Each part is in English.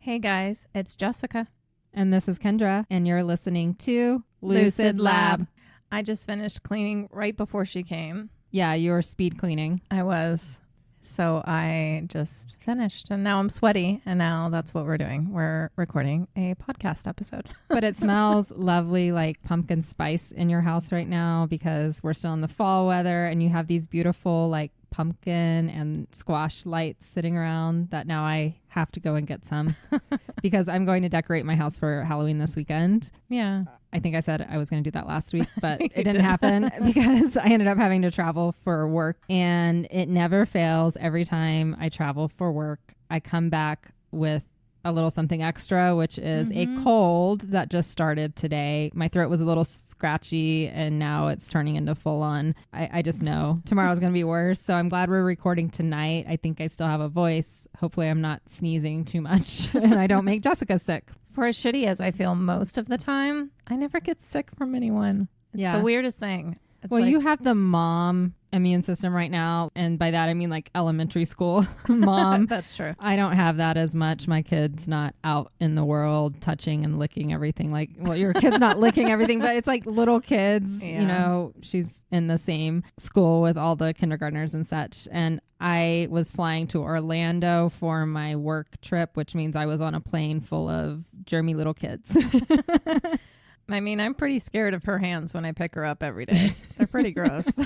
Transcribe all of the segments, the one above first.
Hey guys, it's Jessica. And this is Kendra, and you're listening to Lucid Lab. I just finished cleaning right before she came. Yeah, you were speed cleaning. I was. So I just finished, and now I'm sweaty, and now that's what we're doing. We're recording a podcast episode. But it smells lovely, like pumpkin spice in your house right now because we're still in the fall weather, and you have these beautiful like pumpkin and squash lights sitting around that now I have to go and get some because I'm going to decorate my house for Halloween this weekend. Yeah. I think I said I was going to do that last week, but it didn't happen because I ended up having to travel for work, and it never fails. Every time I travel for work, I come back with a little something extra, which is a cold that just started today. My throat was a little scratchy and now it's turning into full on. I just know tomorrow's going to be worse. So I'm glad we're recording tonight. I think I still have a voice. Hopefully I'm not sneezing too much and I don't make Jessica sick. For as shitty as I feel most of the time, I never get sick from anyone. It's the weirdest thing. It's well, you have the mom immune system right now. And by that, I mean like elementary school mom. That's true. I don't have that as much. My kid's not out in the world touching and licking everything. Like, well, your kid's not licking everything, but it's like little kids, you know, she's in the same school with all the kindergartners and such. And I was flying to Orlando for my work trip, which means I was on a plane full of germy little kids. I mean, I'm pretty scared of her hands when I pick her up every day. They're pretty gross.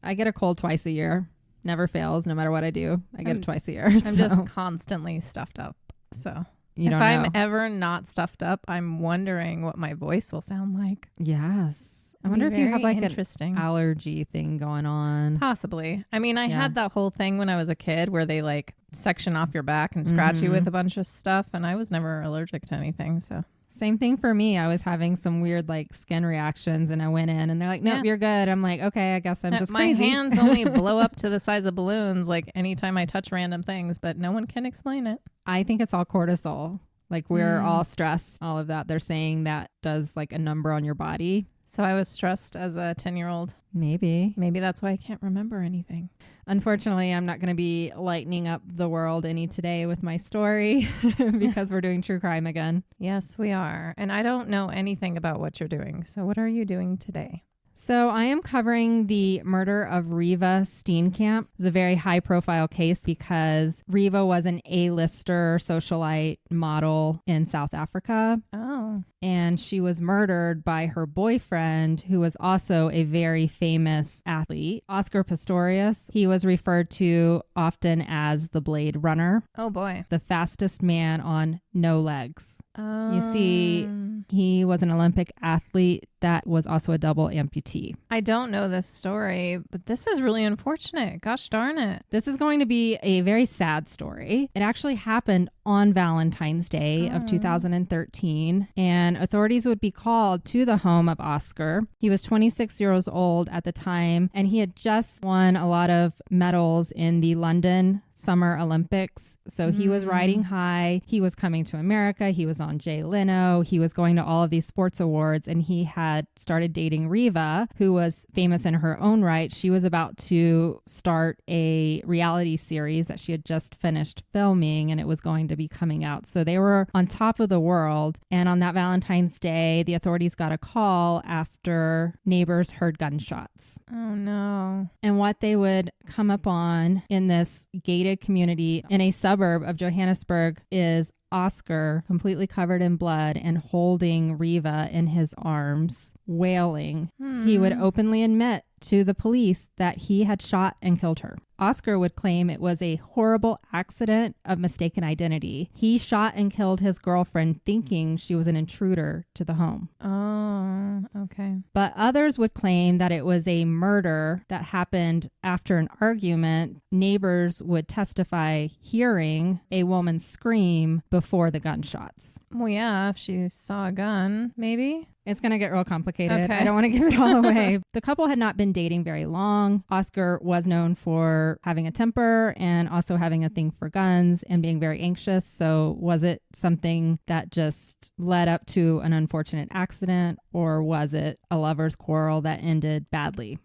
I get a cold twice a year. Never fails, no matter what I do. I get it twice a year. I'm just constantly stuffed up. So if I'm ever not stuffed up, I'm wondering what my voice will sound like. Yes. I wonder if you have like an allergy thing going on. Possibly. I mean, I had that whole thing when I was a kid where they like section off your back and scratch you with a bunch of stuff. And I was never allergic to anything. So same thing for me. I was having some weird like skin reactions and I went in and they're like, nope, you're good. I'm like, okay, I guess I'm just crazy. My hands only blow up to the size of balloons like anytime I touch random things, but no one can explain it. I think it's all cortisol. Like we're all stressed, all of that. They're saying that does like a number on your body. So I was stressed as a 10-year-old. Maybe that's why I can't remember anything. Unfortunately, I'm not going to be lightening up the world any today with my story because we're doing true crime again. Yes, we are. And I don't know anything about what you're doing. So what are you doing today? So I am covering the murder of Reeva Steenkamp. It's a very high profile case because Reeva was an A-lister socialite model in South Africa. Oh. And she was murdered by her boyfriend, who was also a very famous athlete, Oscar Pistorius. He was referred to often as the Blade Runner. Oh boy. The fastest man on no legs. You see, he was an Olympic athlete that was also a double amputee. I don't know this story, but this is really unfortunate. Gosh darn it. This is going to be a very sad story. It actually happened on Valentine's Day of 2013, and authorities would be called to the home of Oscar. He was 26 years old at the time, and he had just won a lot of medals in the London Summer Olympics. So he was riding high. He was coming to America. He was on Jay Leno. He was going to all of these sports awards, and he had started dating Reeva, who was famous in her own right. She was about to start a reality series that she had just finished filming, and it was going to be coming out. So they were on top of the world. And on that Valentine's Day, the authorities got a call after neighbors heard gunshots. Oh no. And what they would come upon in this gated community in a suburb of Johannesburg is Oscar completely covered in blood and holding Reeva in his arms, wailing. He would openly admit to the police that he had shot and killed her. Oscar would claim it was a horrible accident of mistaken identity. He shot and killed his girlfriend thinking she was an intruder to the home. Oh, okay. But others would claim that it was a murder that happened after an argument. Neighbors would testify hearing a woman scream before the gunshots. Well, yeah, if she saw a gun, maybe. It's going to get real complicated. Okay. I don't want to give it all away. The couple had not been dating very long. Oscar was known for her having a temper and also having a thing for guns and being very anxious. So was it something that just led up to an unfortunate accident, or was it a lover's quarrel that ended badly?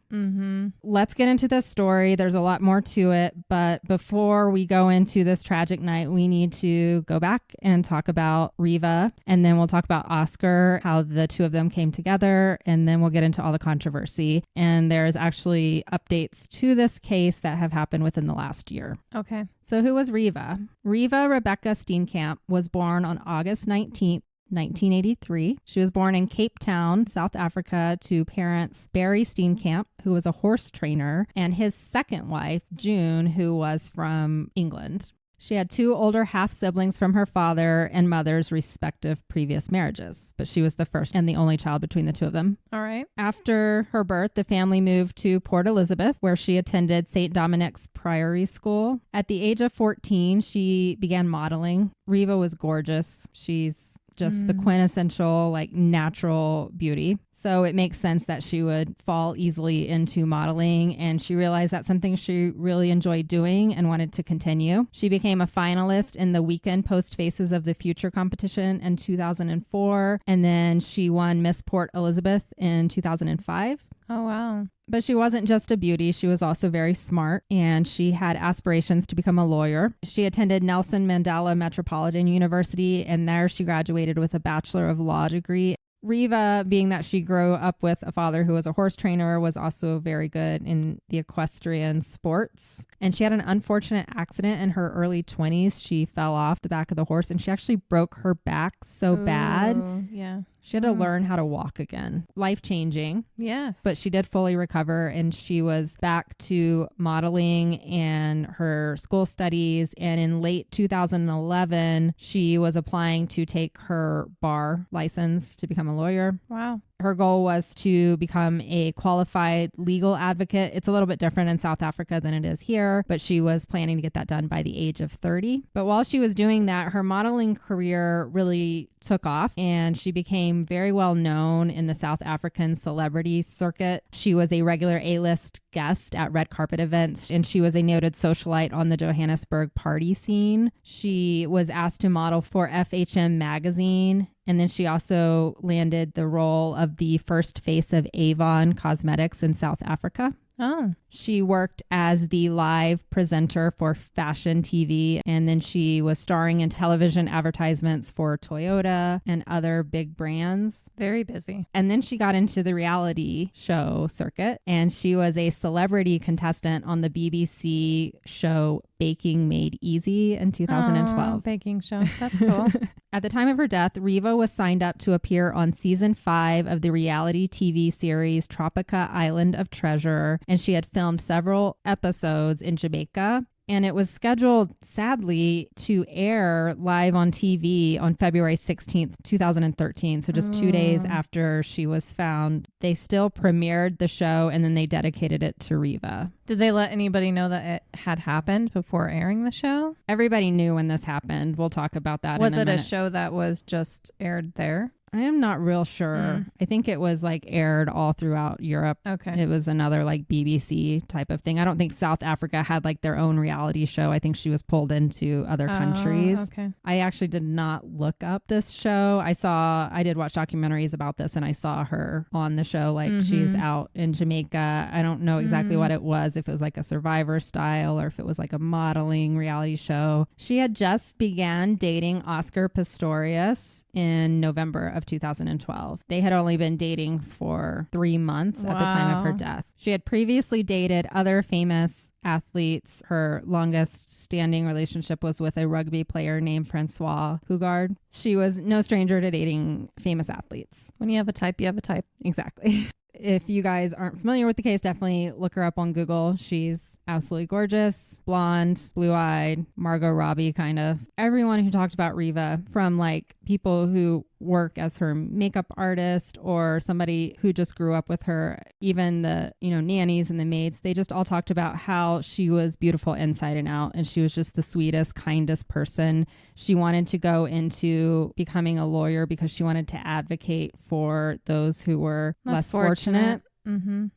Let's get into this story. There's a lot more to it, but before we go into this tragic night, we need to go back and talk about Reeva, and then we'll talk about Oscar, how the two of them came together, and then we'll get into all the controversy. And there's actually updates to this case that have happened within the last year. Okay. So who was Reeva? Reeva Rebecca Steenkamp was born on August 19th, 1983. She was born in Cape Town, South Africa, to parents Barry Steenkamp, who was a horse trainer, and his second wife, June, who was from England. She had two older half-siblings from her father and mother's respective previous marriages, but she was the first and the only child between the two of them. All right. After her birth, the family moved to Port Elizabeth, where she attended St. Dominic's Priory School. At the age of 14, she began modeling. Reeva was gorgeous. She's just the quintessential, like, natural beauty. So it makes sense that she would fall easily into modeling, and she realized that's something she really enjoyed doing and wanted to continue. She became a finalist in the Weekend Post Faces of the Future competition in 2004, and then she won Miss Port Elizabeth in 2005. Oh, wow. But she wasn't just a beauty. She was also very smart, and she had aspirations to become a lawyer. She attended Nelson Mandela Metropolitan University, and there she graduated with a Bachelor of Law degree. Reeva, being that she grew up with a father who was a horse trainer, was also very good in the equestrian sports. And she had an unfortunate accident in her early 20s. She fell off the back of the horse, and she actually broke her back so bad. Yeah. She had to learn how to walk again. Life-changing. Yes. But she did fully recover, and she was back to modeling and her school studies. And in late 2011, she was applying to take her bar license to become a lawyer. Wow. Her goal was to become a qualified legal advocate. It's a little bit different in South Africa than it is here, but she was planning to get that done by the age of 30. But while she was doing that, her modeling career really took off, and she became very well known in the South African celebrity circuit. She was a regular A-list guest at red carpet events, and she was a noted socialite on the Johannesburg party scene. She was asked to model for FHM magazine, and then she also landed the role of the first face of Avon Cosmetics in South Africa. Oh. She worked as the live presenter for fashion TV, and then she was starring in television advertisements for Toyota and other big brands. Very busy. And then she got into the reality show circuit, and she was a celebrity contestant on the BBC show Baking Made Easy in 2012. Oh, baking show. That's cool. At the time of her death, Reeva was signed up to appear on season 5 of the reality TV series Tropica Island of Treasure, and she had filmed several episodes in Jamaica. And it was scheduled, sadly, to air live on TV on February 16th, 2013. So just 2 days after she was found. They still premiered the show, and then they dedicated it to Reeva. Did they let anybody know that it had happened before airing the show? Everybody knew when this happened. We'll talk about that in a minute. Was it a show that was just aired there? I am not real sure. I think it was like aired all throughout Europe. Okay. It was another like BBC type of thing. I don't think South Africa had like their own reality show. I think she was pulled into other countries. Okay. I actually did not look up this show. I did watch documentaries about this, and I saw her on the show. Like she's out in Jamaica. I don't know exactly what it was, if it was like a Survivor style or if it was like a modeling reality show. She had just began dating Oscar Pistorius in November of 2012. They had only been dating for 3 months at the time of her death. She had previously dated other famous athletes. Her longest standing relationship was with a rugby player named Francois Hugard. She was no stranger to dating famous athletes. When you have a type, you have a type. Exactly. If you guys aren't familiar with the case, definitely look her up on Google. She's absolutely gorgeous, blonde, blue-eyed, Margot Robbie kind of. Everyone who talked about Reeva, from like people who work as her makeup artist or somebody who just grew up with her, even the, nannies and the maids, they just all talked about how she was beautiful inside and out, and she was just the sweetest, kindest person. She wanted to go into becoming a lawyer because she wanted to advocate for those who were less fortunate. Mm-hmm.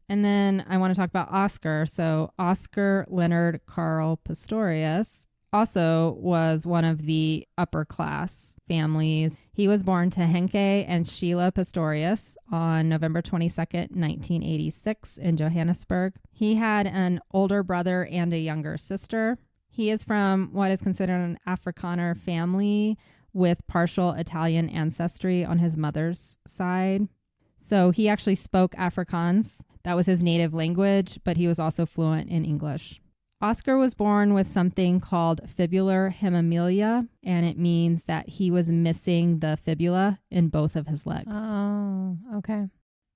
And then I want to talk about Oscar. So Oscar Leonard Carl Pistorius also was one of the upper class families. He was born to Henke and Sheila Pistorius on November 22nd, 1986 in Johannesburg. He had an older brother and a younger sister. He is from what is considered an Afrikaner family with partial Italian ancestry on his mother's side. So he actually spoke Afrikaans. That was his native language, but he was also fluent in English. Oscar was born with something called fibular hemimelia, and it means that he was missing the fibula in both of his legs. Oh, okay.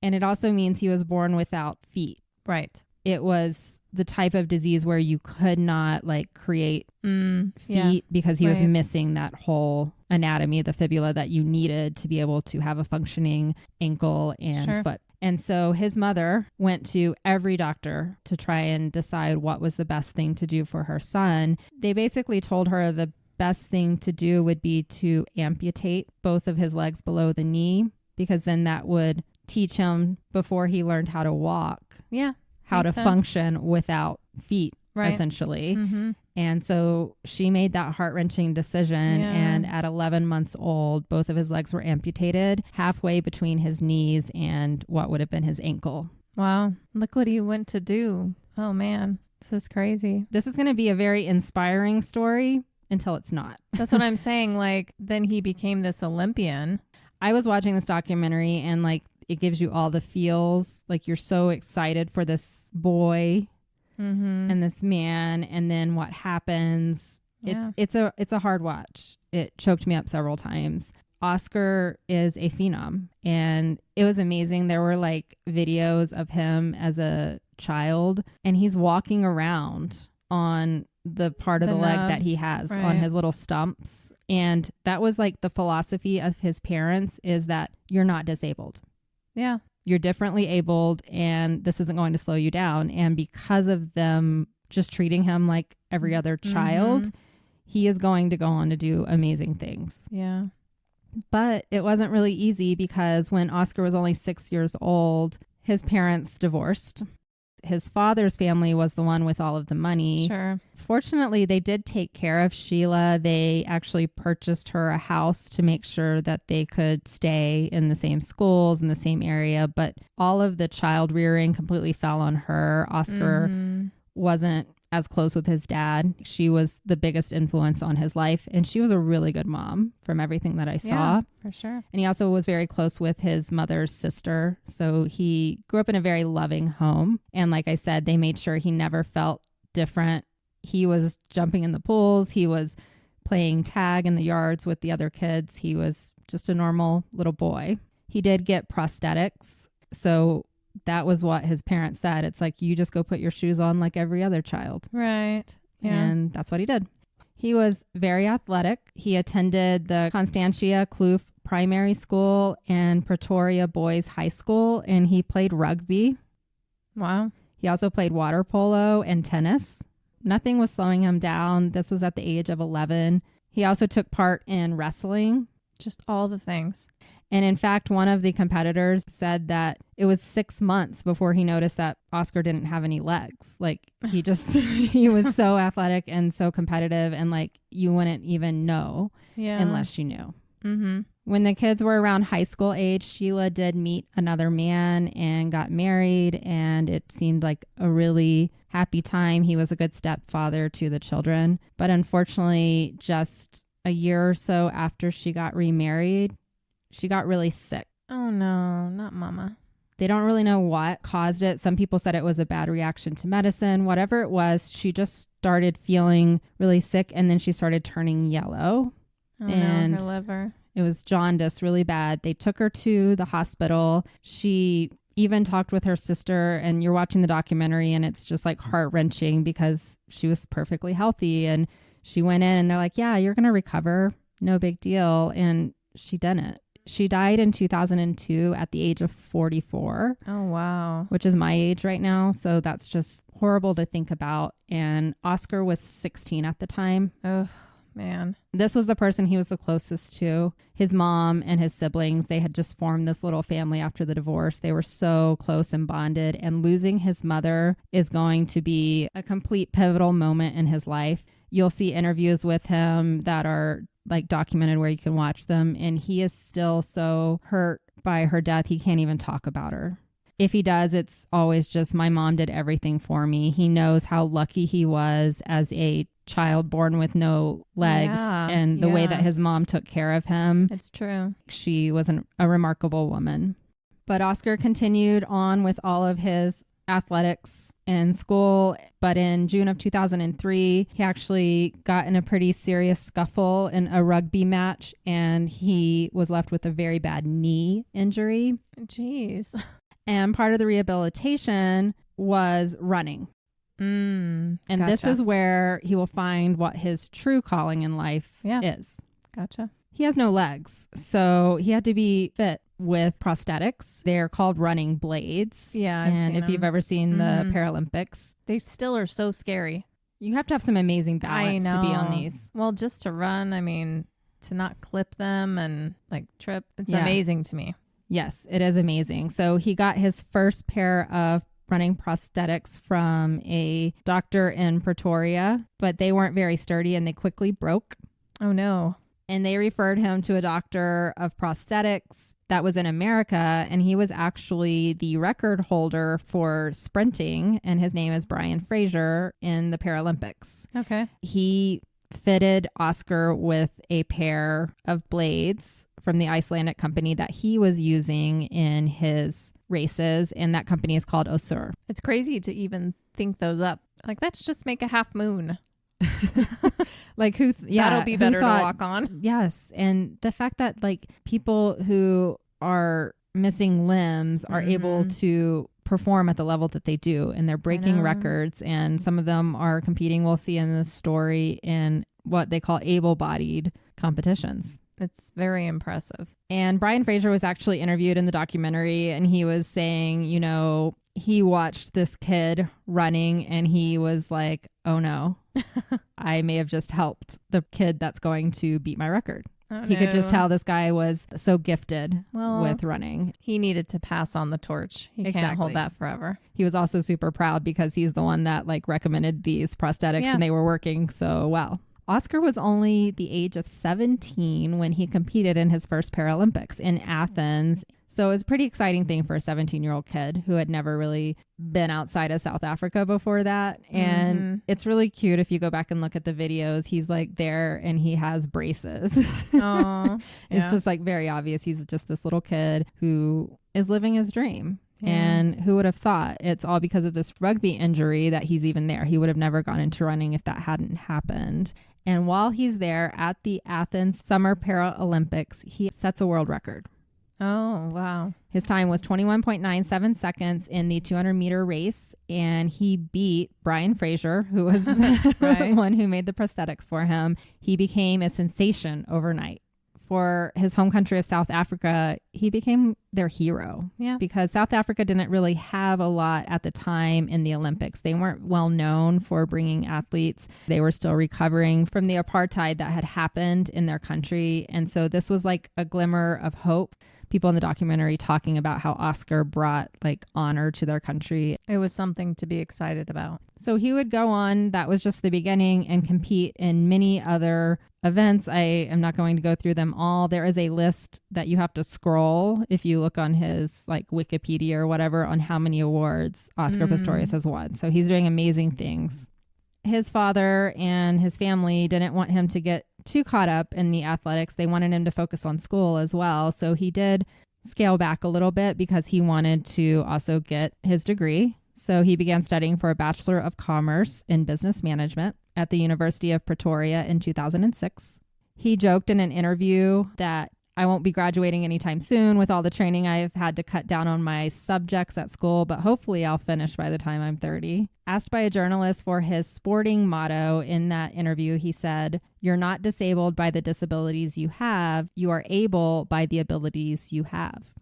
And it also means he was born without feet. Right. It was the type of disease where you could not like create feet because he was missing that whole anatomy, the fibula that you needed to be able to have a functioning ankle and foot. And so his mother went to every doctor to try and decide what was the best thing to do for her son. They basically told her the best thing to do would be to amputate both of his legs below the knee, because then that would teach him before he learned how to walk. Yeah. How to function without feet, essentially. Mm-hmm. And so she made that heart-wrenching decision. Yeah. And at 11 months old, both of his legs were amputated halfway between his knees and what would have been his ankle. Wow. Look what he went to do. Oh, man. This is crazy. This is going to be a very inspiring story until it's not. That's what I'm saying. Like, then he became this Olympian. I was watching this documentary and like, it gives you all the feels. Like you're so excited for this boy and this man. And then what happens, it's a hard watch. It choked me up several times. Oscar is a phenom and it was amazing. There were like videos of him as a child and he's walking around on the part of the leg that he has on his little stumps. And that was like the philosophy of his parents, is that you're not disabled. Yeah. You're differently abled and this isn't going to slow you down. And because of them just treating him like every other child, he is going to go on to do amazing things. Yeah. But it wasn't really easy because when Oscar was only 6 years old, his parents divorced. His father's family was the one with all of the money. Sure. Fortunately, they did take care of Sheila. They actually purchased her a house to make sure that they could stay in the same schools in the same area. But all of the child rearing completely fell on her. Oscar wasn't as close with his dad. She was the biggest influence on his life. And she was a really good mom from everything that I saw. Yeah, for sure. And he also was very close with his mother's sister. So he grew up in a very loving home. And like I said, they made sure he never felt different. He was jumping in the pools. He was playing tag in the yards with the other kids. He was just a normal little boy. He did get prosthetics. So that was what his parents said. It's like, you just go put your shoes on like every other child. Right. Yeah. And that's what he did. He was very athletic. He attended the Constantia Kloof Primary School and Pretoria Boys High School, and he played rugby. Wow. He also played water polo and tennis. Nothing was slowing him down. This was at the age of 11. He also took part in wrestling. Just all the things. And in fact, one of the competitors said that it was 6 months before he noticed that Oscar didn't have any legs. Like he just, he was so athletic and so competitive, and like you wouldn't even know unless you knew. Mm-hmm. When the kids were around high school age, Sheila did meet another man and got married, and it seemed like a really happy time. He was a good stepfather to the children. But unfortunately, just a year or so after she got remarried, she got really sick. Oh no, not mama. They don't really know what caused it. Some people said it was a bad reaction to medicine. Whatever it was, she just started feeling really sick, and then she started turning yellow. Oh no, her liver. It was jaundice, really bad. They took her to the hospital. She even talked with her sister, and you're watching the documentary and it's just like heart-wrenching because she was perfectly healthy, and she went in and they're like, yeah, you're going to recover. No big deal. And she didn't. She died in 2002 at the age of 44. Oh, wow. Which is my age right now. So that's just horrible to think about. And Oscar was 16 at the time. Oh, man. This was the person he was the closest to. His mom and his siblings, they had just formed this little family after the divorce. They were so close and bonded, and losing his mother is going to be a complete pivotal moment in his life. You'll see interviews with him that are like documented where you can watch them, and he is still so hurt by her death, he can't even talk about her. If he does, it's always just, my mom did everything for me. He knows how lucky he was as a child born with no legs, and the way that his mom took care of him. It's true. She was a remarkable woman. But Oscar continued on with all of his athletics in school, but in June of 2003, he actually got in a pretty serious scuffle in a rugby match, and he was left with a very bad knee injury. Jeez. And part of the rehabilitation was running. And gotcha. This is where he will find what his true calling in life is. Gotcha. He has no legs, so he had to be fit with prosthetics. They're called running blades. Yeah, and if you've ever seen the Paralympics, they still are so scary. You have to have some amazing balance to be on these. Well, just to run, I mean, to not clip them and like trip, it's amazing to me. Yes, it is amazing. So he got his first pair of running prosthetics from a doctor in Pretoria, but they weren't very sturdy and they quickly broke. Oh, no. And they referred him to a doctor of prosthetics that was in America, and he was actually the record holder for sprinting, and his name is Brian Fraser in the Paralympics. Okay. He fitted Oscar with a pair of blades from the Icelandic company that he was using in his races, and that company is called Oscar. It's crazy to even think those up. Like, let's just make a half moon. Like that'll be better to walk on. Yes. And the fact that like people who are missing limbs are able to perform at the level that they do, and they're breaking records, and some of them are competing, we'll see in this story, in what they call able-bodied competitions. It's very impressive. And Brian Fraser was actually interviewed in the documentary, and he was saying, you know, he watched this kid running and he was like, oh no, I may have just helped the kid that's going to beat my record. Oh, he could just tell this guy was so gifted with running. He needed to pass on the torch. He can't hold that forever. He was also super proud because he's the one that like recommended these prosthetics and they were working so well. Oscar was only the age of 17 when he competed in his first Paralympics in Athens. So it was a pretty exciting thing for a 17-year-old kid who had never really been outside of South Africa before that. And it's really cute if you go back and look at the videos. He's like there and he has braces. It's just like very obvious. He's just this little kid who is living his dream. And who would have thought? It's all because of this rugby injury that he's even there. He would have never gone into running if that hadn't happened. And while he's there at the Athens Summer Paralympics, he sets a world record. Oh, wow. His time was 21.97 seconds in the 200-meter race, and he beat Brian Fraser, who was the one who made the prosthetics for him. He became a sensation overnight. For his home country of South Africa, he became their hero. Yeah. Because South Africa didn't really have a lot at the time in the Olympics. They weren't well known for bringing athletes. They were still recovering from the apartheid that had happened in their country. And so this was like a glimmer of hope. People in the documentary talking about how Oscar brought like honor to their country. It was something to be excited about. So he would go on, that was just the beginning, and compete in many other events. I am not going to go through them all. There is a list that you have to scroll if you look on his like Wikipedia or whatever on how many awards Oscar Pistorius has won. So he's doing amazing things. His father and his family didn't want him to get too caught up in the athletics. They wanted him to focus on school as well. So he did scale back a little bit because he wanted to also get his degree. So he began studying for a Bachelor of Commerce in Business Management at the University of Pretoria in 2006. He joked in an interview that I won't be graduating anytime soon with all the training I've had to cut down on my subjects at school, but hopefully I'll finish by the time I'm 30. Asked by a journalist for his sporting motto in that interview, he said, "You're not disabled by the disabilities you have. You are able by the abilities you have."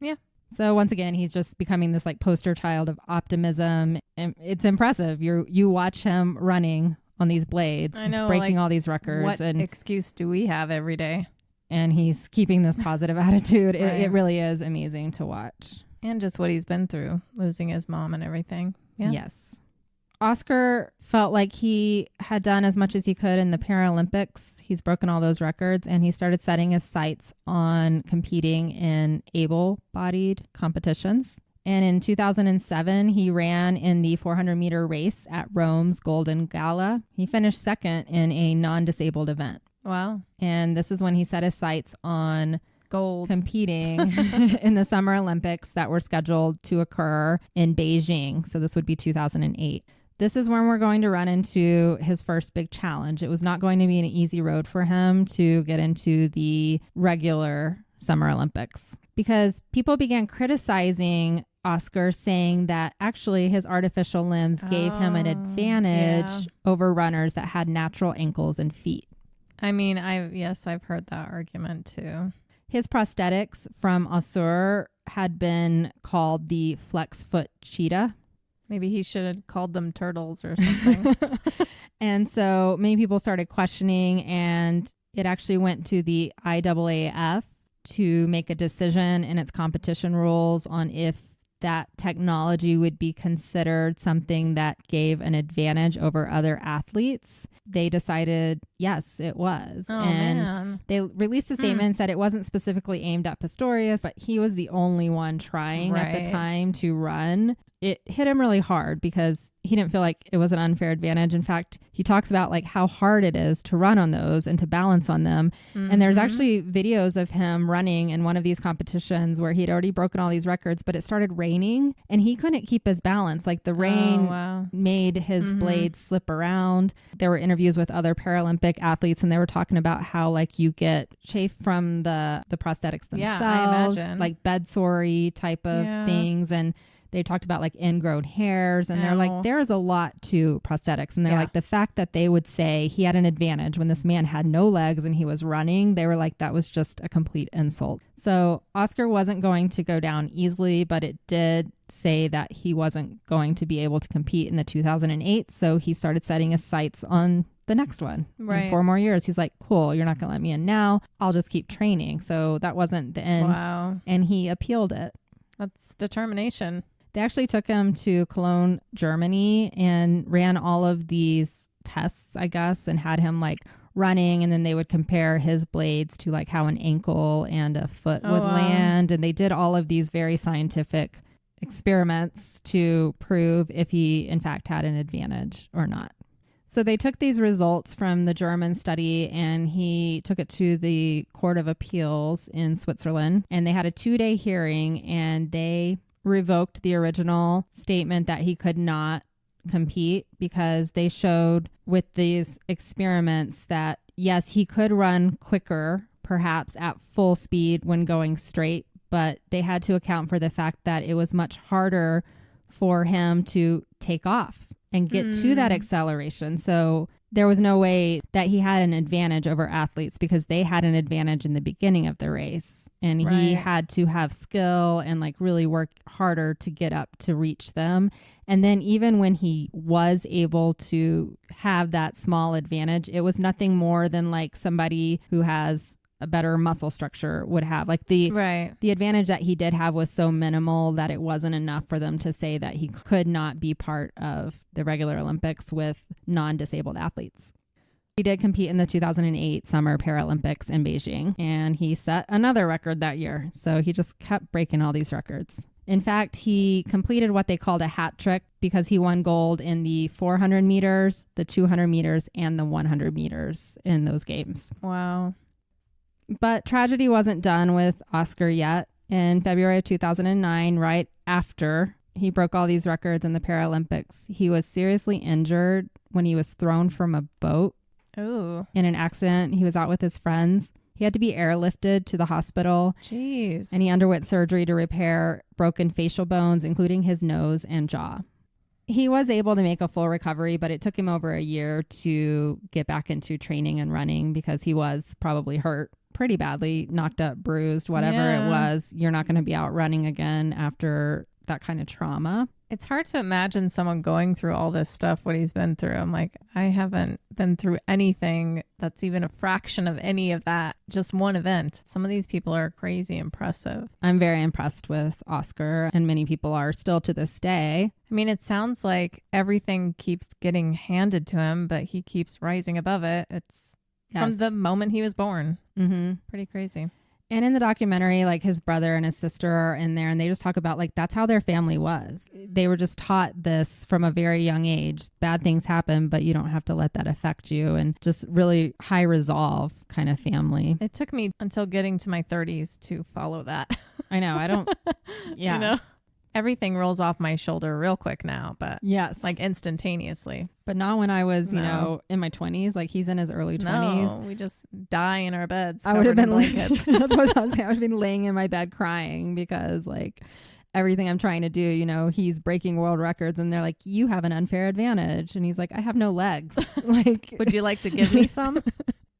Yeah. So once again, he's just becoming this like poster child of optimism. And it's impressive. You watch him running on these blades. I know, he's breaking all these records. What excuse do we have every day? And he's keeping this positive attitude. Right. It really is amazing to watch. And just what he's been through, losing his mom and everything. Yeah. Yes. Oscar felt like he had done as much as he could in the Paralympics. He's broken all those records, and he started setting his sights on competing in able-bodied competitions. And in 2007, he ran in the 400-meter race at Rome's Golden Gala. He finished second in a non-disabled event. Wow. And this is when he set his sights on gold competing in the Summer Olympics that were scheduled to occur in Beijing. So this would be 2008. This is when we're going to run into his first big challenge. It was not going to be an easy road for him to get into the regular Summer Olympics because people began criticizing Oscar, saying that actually his artificial limbs gave him an advantage over runners that had natural ankles and feet. I mean, I've heard that argument too. His prosthetics from Oscar had been called the flex foot cheetah. Maybe he should have called them turtles or something. And so many people started questioning, and it actually went to the IAAF to make a decision in its competition rules on if that technology would be considered something that gave an advantage over other athletes. They decided, yes, it was. Man. They released a statement and said it wasn't specifically aimed at Pistorius, but he was the only one trying at the time to run. It hit him really hard because he didn't feel like it was an unfair advantage. In fact, he talks about like how hard it is to run on those and to balance on them. And there's actually videos of him running in one of these competitions where he'd already broken all these records, but it started raining and he couldn't keep his balance. Like the rain made his blades slip around. There were interviews with other Paralympic athletes and they were talking about how like you get chafe from the prosthetics themselves, like bed sore type of things. And they talked about like ingrown hairs and they're like, there's a lot to prosthetics. And they're like, the fact that they would say he had an advantage when this man had no legs and he was running, they were like, that was just a complete insult. So Oscar wasn't going to go down easily, but it did say that he wasn't going to be able to compete in the 2008. So he started setting his sights on the next one. In 4 more years. He's like, cool, you're not going to let me in now. I'll just keep training. So that wasn't the end. Wow. And he appealed it. That's determination. They actually took him to Cologne, Germany, and ran all of these tests, I guess, and had him like running. And then they would compare his blades to like how an ankle and a foot would land. And they did all of these very scientific experiments to prove if he, in fact, had an advantage or not. So they took these results from the German study and he took it to the Court of Appeals in Switzerland. And they had a 2-day hearing and they revoked the original statement that he could not compete because they showed with these experiments that, yes, he could run quicker, perhaps at full speed when going straight, but they had to account for the fact that it was much harder for him to take off and get to that acceleration. So there was no way that he had an advantage over athletes because they had an advantage in the beginning of the race. And he had to have skill and like really work harder to get up to reach them. And then even when he was able to have that small advantage, it was nothing more than like somebody who has a better muscle structure would have. Like the advantage that he did have was so minimal that it wasn't enough for them to say that he could not be part of the regular Olympics with non-disabled athletes. He did compete in the 2008 Summer Paralympics in Beijing, and he set another record that year. So he just kept breaking all these records. In fact, he completed what they called a hat trick because he won gold in the 400 meters, the 200 meters, and the 100 meters in those games. Wow. But tragedy wasn't done with Oscar yet. In February of 2009, right after he broke all these records in the Paralympics, he was seriously injured when he was thrown from a boat in an accident. He was out with his friends. He had to be airlifted to the hospital. Jeez. And he underwent surgery to repair broken facial bones, including his nose and jaw. He was able to make a full recovery, but it took him over a year to get back into training and running because he was probably hurt pretty badly, knocked up, bruised, whatever it was. You're not going to be out running again after that kind of trauma. It's hard to imagine someone going through all this stuff, what he's been through. I'm like, I haven't been through anything that's even a fraction of any of that. Just one event. Some of these people are crazy impressive. I'm very impressed with Oscar, and many people are still to this day. I mean, it sounds like everything keeps getting handed to him, but he keeps rising above it. It's from the moment he was born. Mm-hmm. Pretty crazy. And in the documentary, like his brother and his sister are in there, and they just talk about like that's how their family was. They were just taught this from a very young age. Bad things happen, but you don't have to let that affect you, and just really high resolve kind of family. It took me until getting to my 30s to follow that. I know. I don't. Yeah. You know? Everything rolls off my shoulder real quick now, but yes, like instantaneously. But not when I was, you know, in my 20s. Like he's in his early 20s. No, we just die in our beds. I would have been blankets. That's what I was saying. I would have been laying in my bed crying because like everything I'm trying to do, you know, he's breaking world records, and they're like, you have an unfair advantage, and he's like, I have no legs. Like, would you like to give me some?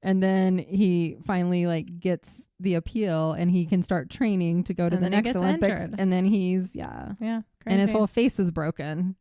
And then he finally like gets the appeal, and he can start training to go to the next Olympics. Injured. And then he's crazy. And his whole face is broken.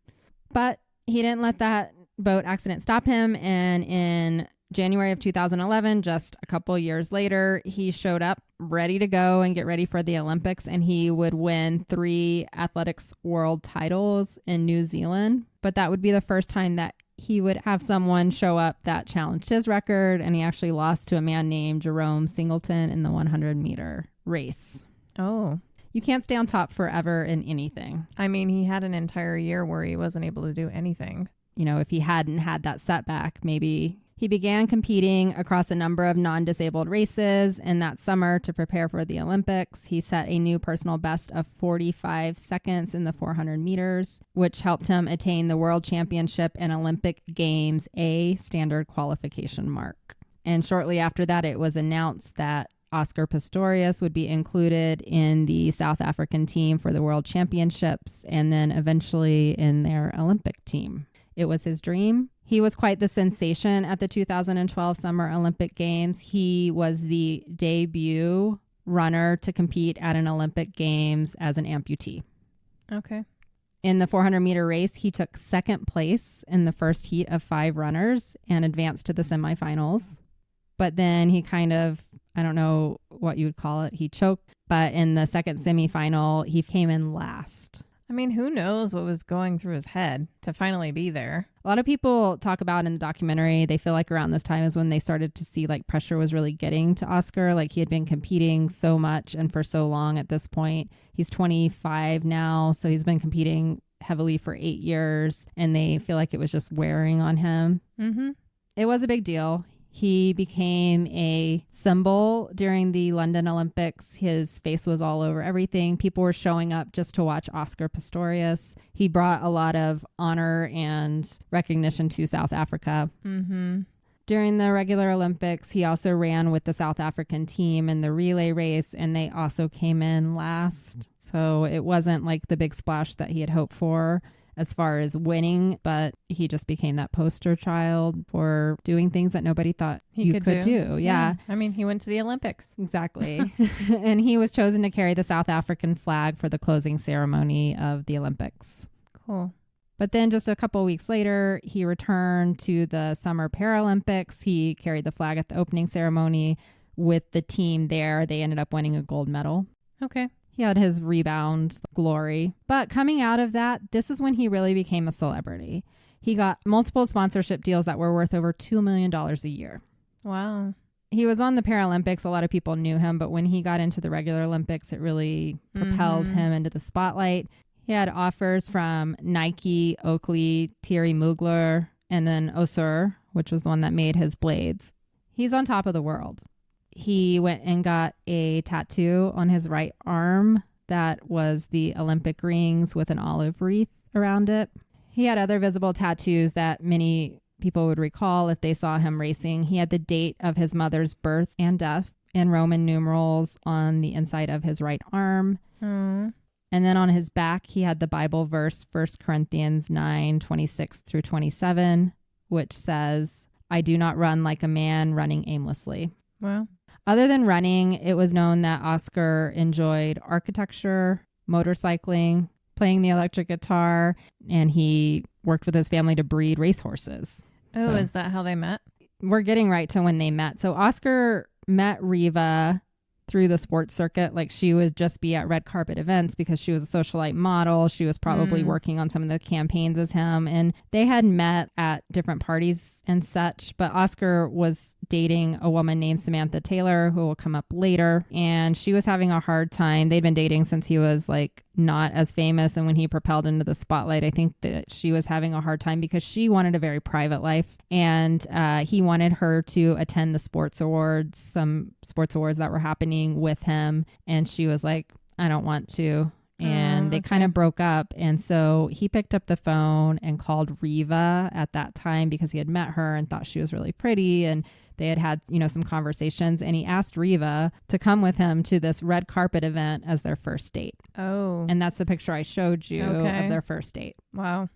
But he didn't let that boat accident stop him. And in January of 2011, just a couple years later, he showed up ready to go and get ready for the Olympics. And he would win 3 athletics world titles in New Zealand. But that would be the first time that he would have someone show up that challenged his record, and he actually lost to a man named Jerome Singleton in the 100-meter race. Oh. You can't stay on top forever in anything. I mean, he had an entire year where he wasn't able to do anything. You know, if he hadn't had that setback, maybe. He began competing across a number of non-disabled races, and that summer, to prepare for the Olympics, he set a new personal best of 45 seconds in the 400 meters, which helped him attain the World Championship and Olympic Games A standard qualification mark. And shortly after that, it was announced that Oscar Pistorius would be included in the South African team for the World Championships, and then eventually in their Olympic team. It was his dream. He was quite the sensation at the 2012 Summer Olympic Games. He was the debut runner to compete at an Olympic Games as an amputee. Okay. In the 400-meter race, he took second place in the first heat of 5 runners and advanced to the semifinals. But then he kind of, I don't know what you would call it, he choked. But in the second semifinal, he came in last. I mean, who knows what was going through his head to finally be there? A lot of people talk about in the documentary, they feel like around this time is when they started to see like pressure was really getting to Oscar. Like he had been competing so much and for so long at this point. He's 25 now, so he's been competing heavily for 8 years, and they feel like it was just wearing on him. Mm-hmm. It was a big deal. He became a symbol during the London Olympics. His face was all over everything. People were showing up just to watch Oscar Pistorius. He brought a lot of honor and recognition to South Africa. Mm-hmm. During the regular Olympics, he also ran with the South African team in the relay race, and they also came in last. So it wasn't like the big splash that he had hoped for as far as winning, but he just became that poster child for doing things that nobody thought you could do. Yeah. I mean, he went to the Olympics. Exactly. And he was chosen to carry the South African flag for the closing ceremony of the Olympics. Cool. But then just a couple of weeks later, he returned to the Summer Paralympics. He carried the flag at the opening ceremony with the team there. They ended up winning a gold medal. Okay. He had his rebound glory. But coming out of that, this is when he really became a celebrity. He got multiple sponsorship deals that were worth over $2 million a year. Wow. He was on the Paralympics. A lot of people knew him, but when he got into the regular Olympics, it really propelled him into the spotlight. He had offers from Nike, Oakley, Thierry Mugler, and then Oscar, which was the one that made his blades. He's on top of the world. He went and got a tattoo on his right arm that was the Olympic rings with an olive wreath around it. He had other visible tattoos that many people would recall if they saw him racing. He had the date of his mother's birth and death in Roman numerals on the inside of his right arm. Mm. And then on his back, he had the Bible verse, 1 Corinthians 9:26 through 27, which says, "I do not run like a man running aimlessly." Wow. Other than running, it was known that Oscar enjoyed architecture, motorcycling, playing the electric guitar, and he worked with his family to breed racehorses. Oh, is that how they met? We're getting right to when they met. So Oscar met Reeva through the sports circuit. Like, she would just be at red carpet events because she was a socialite model. She was probably working on some of the campaigns as him, and they had met at different parties and such. But Oscar was dating a woman named Samantha Taylor, who will come up later, and she was having a hard time. They'd been dating since he was like not as famous, and when he propelled into the spotlight, I think that she was having a hard time because she wanted a very private life, and he wanted her to attend the sports awards, some sports awards that were happening with him, and she was like, I don't want to. And they kind of broke up. And so he picked up the phone and called Reeva at that time because he had met her and thought she was really pretty, and they had some conversations, and he asked Reeva to come with him to this red carpet event as their first date. Oh. And that's the picture I showed you of their first date. Wow.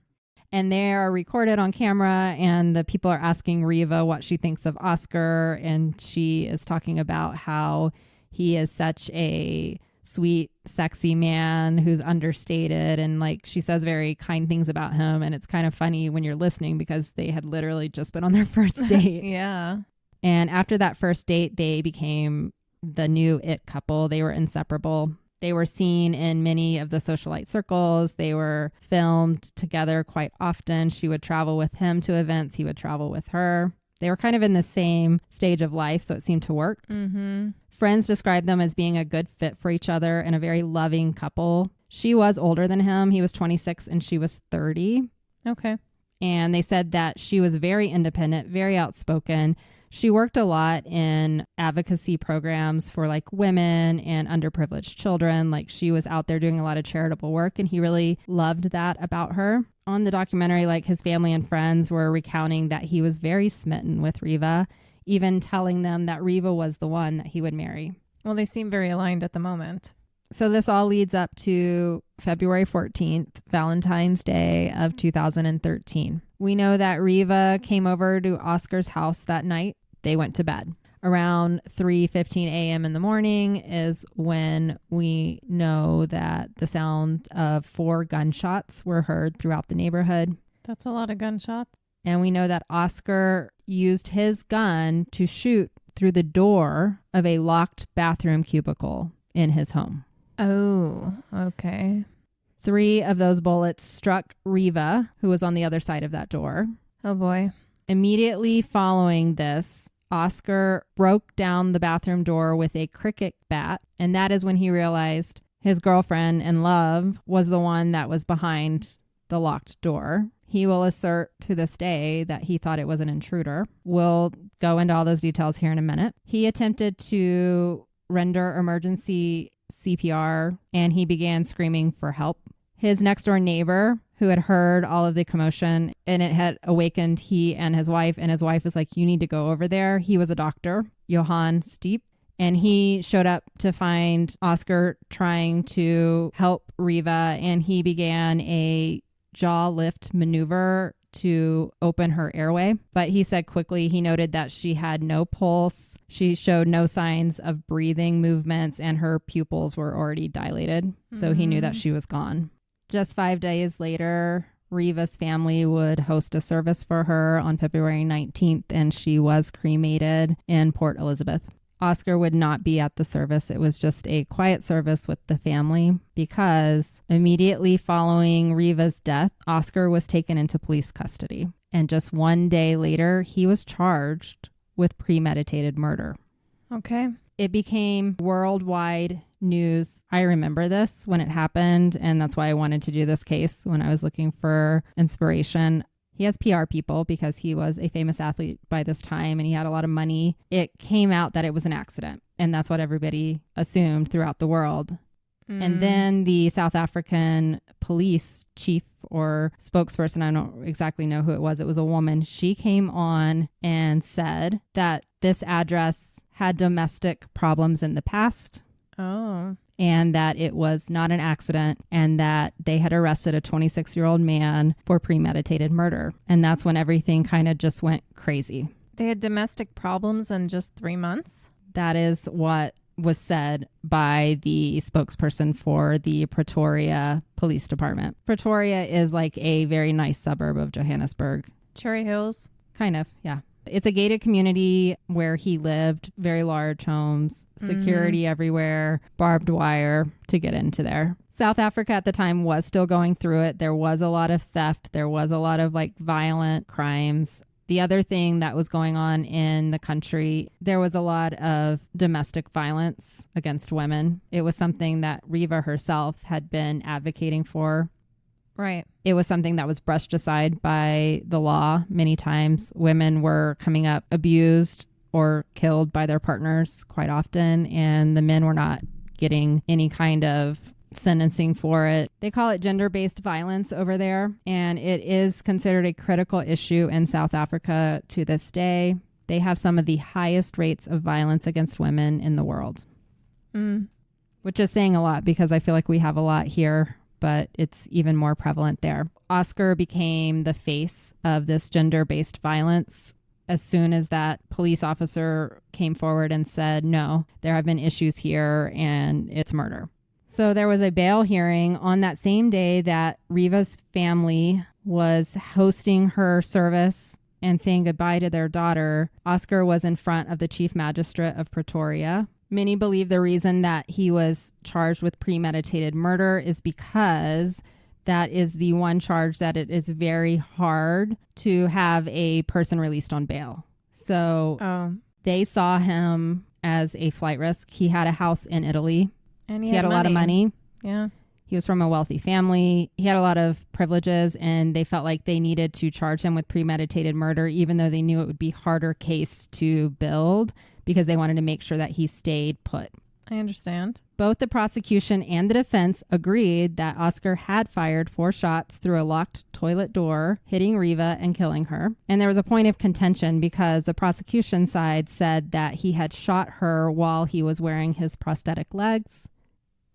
And they are recorded on camera, and the people are asking Reeva what she thinks of Oscar, and she is talking about how he is such a sweet, sexy man who's understated, and like she says very kind things about him. And it's kind of funny when you're listening because they had literally just been on their first date. Yeah. And after that first date, they became the new it couple. They were inseparable. They were seen in many of the socialite circles. They were filmed together quite often. She would travel with him to events. He would travel with her. They were kind of in the same stage of life, so it seemed to work. Mm-hmm. Friends described them as being a good fit for each other and a very loving couple. She was older than him. He was 26 and she was 30. Okay. And they said that she was very independent, very outspoken. She worked a lot in advocacy programs for like women and underprivileged children. Like, she was out there doing a lot of charitable work, and he really loved that about her. On the documentary, like, his family and friends were recounting that he was very smitten with Reeva, even telling them that Reeva was the one that he would marry. Well, they seem very aligned at the moment. So this all leads up to February 14th, Valentine's Day of 2013. We know that Reeva came over to Oscar's house that night. They went to bed. Around 3:15 a.m. in the morning is when we know that the sound of 4 gunshots were heard throughout the neighborhood. That's a lot of gunshots. And we know that Oscar used his gun to shoot through the door of a locked bathroom cubicle in his home. Oh, okay. 3 of those bullets struck Reeva, who was on the other side of that door. Oh, boy. Immediately following this, Oscar broke down the bathroom door with a cricket bat, and that is when he realized his girlfriend and love was the one that was behind the locked door. He will assert to this day that he thought it was an intruder. We'll go into all those details here in a minute. He attempted to render emergency CPR, and he began screaming for help. His next door neighbor, who had heard all of the commotion, and it had awakened he and his wife was like, you need to go over there. He was a doctor, Johann Steep, and he showed up to find Oscar trying to help Reeva, and he began a jaw lift maneuver to open her airway. But he said quickly he noted that she had no pulse. She showed no signs of breathing movements, and her pupils were already dilated. So he knew that she was gone. Just 5 days later, Reeva's family would host a service for her on February 19th, and she was cremated in Port Elizabeth. Oscar would not be at the service. It was just a quiet service with the family because immediately following Reeva's death, Oscar was taken into police custody. And just 1 day later, he was charged with premeditated murder. Okay. It became worldwide news. I remember this when it happened, and that's why I wanted to do this case when I was looking for inspiration. He has PR people because he was a famous athlete by this time and he had a lot of money. It came out that it was an accident, and that's what everybody assumed throughout the world. And then the South African police chief or spokesperson, I don't exactly know who it was. It was a woman. She came on and said that this address had domestic problems in the past. Oh. And that it was not an accident, and that they had arrested a 26-year-old man for premeditated murder. And that's when everything kind of just went crazy. They had domestic problems in just 3 months? That is what was said by the spokesperson for the Pretoria Police Department. Pretoria is like a very nice suburb of Johannesburg. Cherry Hills. Kind of, yeah. It's a gated community where he lived, very large homes, security everywhere, barbed wire to get into there. South Africa at the time was still going through it. There was a lot of theft. There was a lot of like violent crimes. The other thing that was going on in the country, there was a lot of domestic violence against women. It was something that Reeva herself had been advocating for. Right. It was something that was brushed aside by the law many times. Women were coming up abused or killed by their partners quite often, and the men were not getting any kind of sentencing for it. They call it gender-based violence over there, and it is considered a critical issue in South Africa to this day. They have some of the highest rates of violence against women in the world, which is saying a lot because I feel like we have a lot here, but it's even more prevalent there. Oscar became the face of this gender-based violence as soon as that police officer came forward and said, no, there have been issues here and it's murder. So there was a bail hearing on that same day that Reeva's family was hosting her service and saying goodbye to their daughter. Oscar was in front of the chief magistrate of Pretoria. Many believe the reason that he was charged with premeditated murder is because that is the one charge that it is very hard to have a person released on bail. So they saw him as a flight risk. He had a house in Italy. And he had a lot of money. Yeah. He was from a wealthy family. He had a lot of privileges, and they felt like they needed to charge him with premeditated murder, even though they knew it would be harder case to build because they wanted to make sure that he stayed put. I understand. Both the prosecution and the defense agreed that Oscar had fired 4 shots through a locked toilet door, hitting Reeva and killing her. And there was a point of contention because the prosecution side said that he had shot her while he was wearing his prosthetic legs.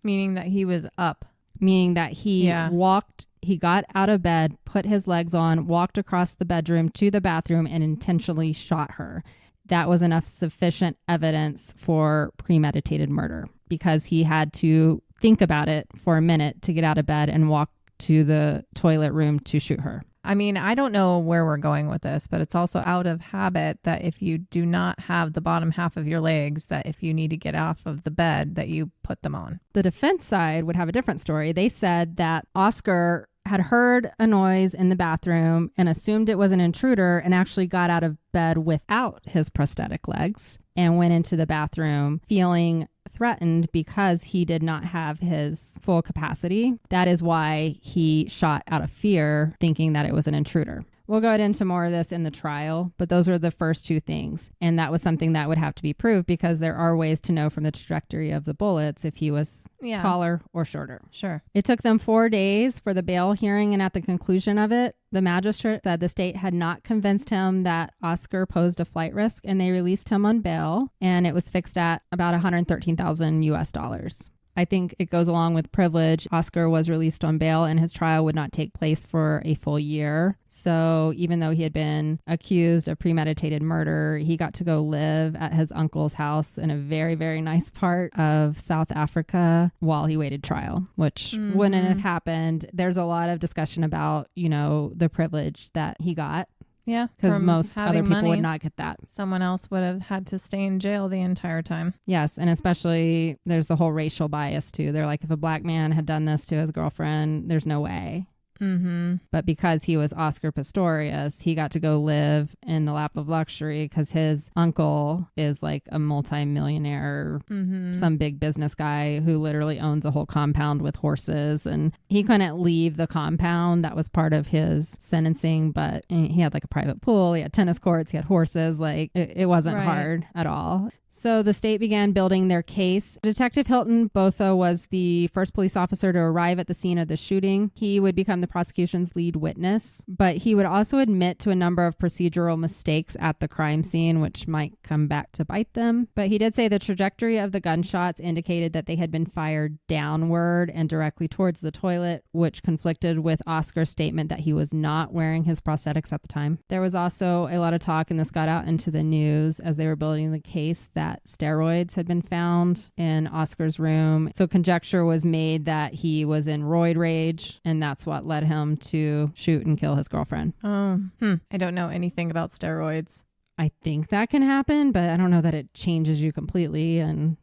Meaning that he was up. Meaning that he walked, he got out of bed, put his legs on, walked across the bedroom to the bathroom and intentionally shot her. That was enough sufficient evidence for premeditated murder because he had to think about it for a minute to get out of bed and walk to the toilet room to shoot her. I mean, I don't know where we're going with this, but it's also out of habit that if you do not have the bottom half of your legs, that if you need to get off of the bed, that you put them on. The defense side would have a different story. They said that Oscar had heard a noise in the bathroom and assumed it was an intruder and actually got out of bed without his prosthetic legs and went into the bathroom feeling threatened because he did not have his full capacity. That is why he shot out of fear, thinking that it was an intruder. We'll go into more of this in the trial, but those were the first 2 things. And that was something that would have to be proved because there are ways to know from the trajectory of the bullets if he was taller or shorter. Sure. It took them 4 days for the bail hearing, and at the conclusion of it, the magistrate said the state had not convinced him that Oscar posed a flight risk, and they released him on bail, and it was fixed at about $113,000 US. I think it goes along with privilege. Oscar was released on bail and his trial would not take place for a full year. So even though he had been accused of premeditated murder, he got to go live at his uncle's house in a very, very nice part of South Africa while he waited trial, which wouldn't have happened. There's a lot of discussion about, the privilege that he got. Yeah. Because most other people money, would not get that. Someone else would have had to stay in jail the entire time. Yes. And especially there's the whole racial bias too. They're like, if a black man had done this to his girlfriend, there's no way. Mm-hmm. But because he was Oscar Pistorius, he got to go live in the lap of luxury because his uncle is like a multi-millionaire, some big business guy who literally owns a whole compound with horses. And he couldn't leave the compound. That was part of his sentencing. But he had like a private pool. He had tennis courts. He had horses. Like it wasn't hard at all. So the state began building their case. Detective Hilton Botha was the first police officer to arrive at the scene of the shooting. He would become the prosecution's lead witness, but he would also admit to a number of procedural mistakes at the crime scene, which might come back to bite them. But he did say the trajectory of the gunshots indicated that they had been fired downward and directly towards the toilet, which conflicted with Oscar's statement that he was not wearing his prosthetics at the time. There was also a lot of talk, and this got out into the news as they were building the case, that steroids had been found in Oscar's room. So conjecture was made that he was in roid rage, and that's what led him to shoot and kill his girlfriend. I don't know anything about steroids. I think that can happen, but I don't know that it changes you completely. And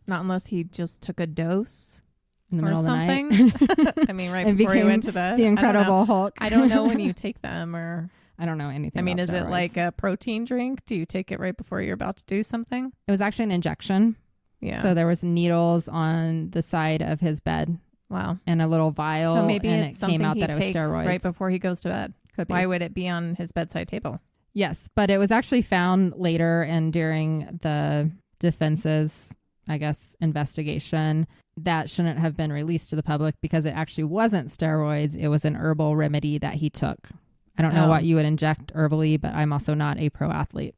not unless he just took a dose in the or middle something. of the night. I mean, right before he went to bed. The Incredible Hulk. I don't know when you take them, or I don't know anything. I mean, about is steroids. it like a protein drink? Do you take it right before you're about to do something? It was actually an injection. Yeah. So there was needles on the side of his bed. Wow. And a little vial. So maybe and it's it came something out he that it was takes steroids. right before he goes to bed. Could be. Why would it be on his bedside table? Yes, but it was actually found later and during the defense's, I guess, investigation that shouldn't have been released to the public because it actually wasn't steroids. It was an herbal remedy that he took. I don't know what you would inject herbally, but I'm also not a pro athlete.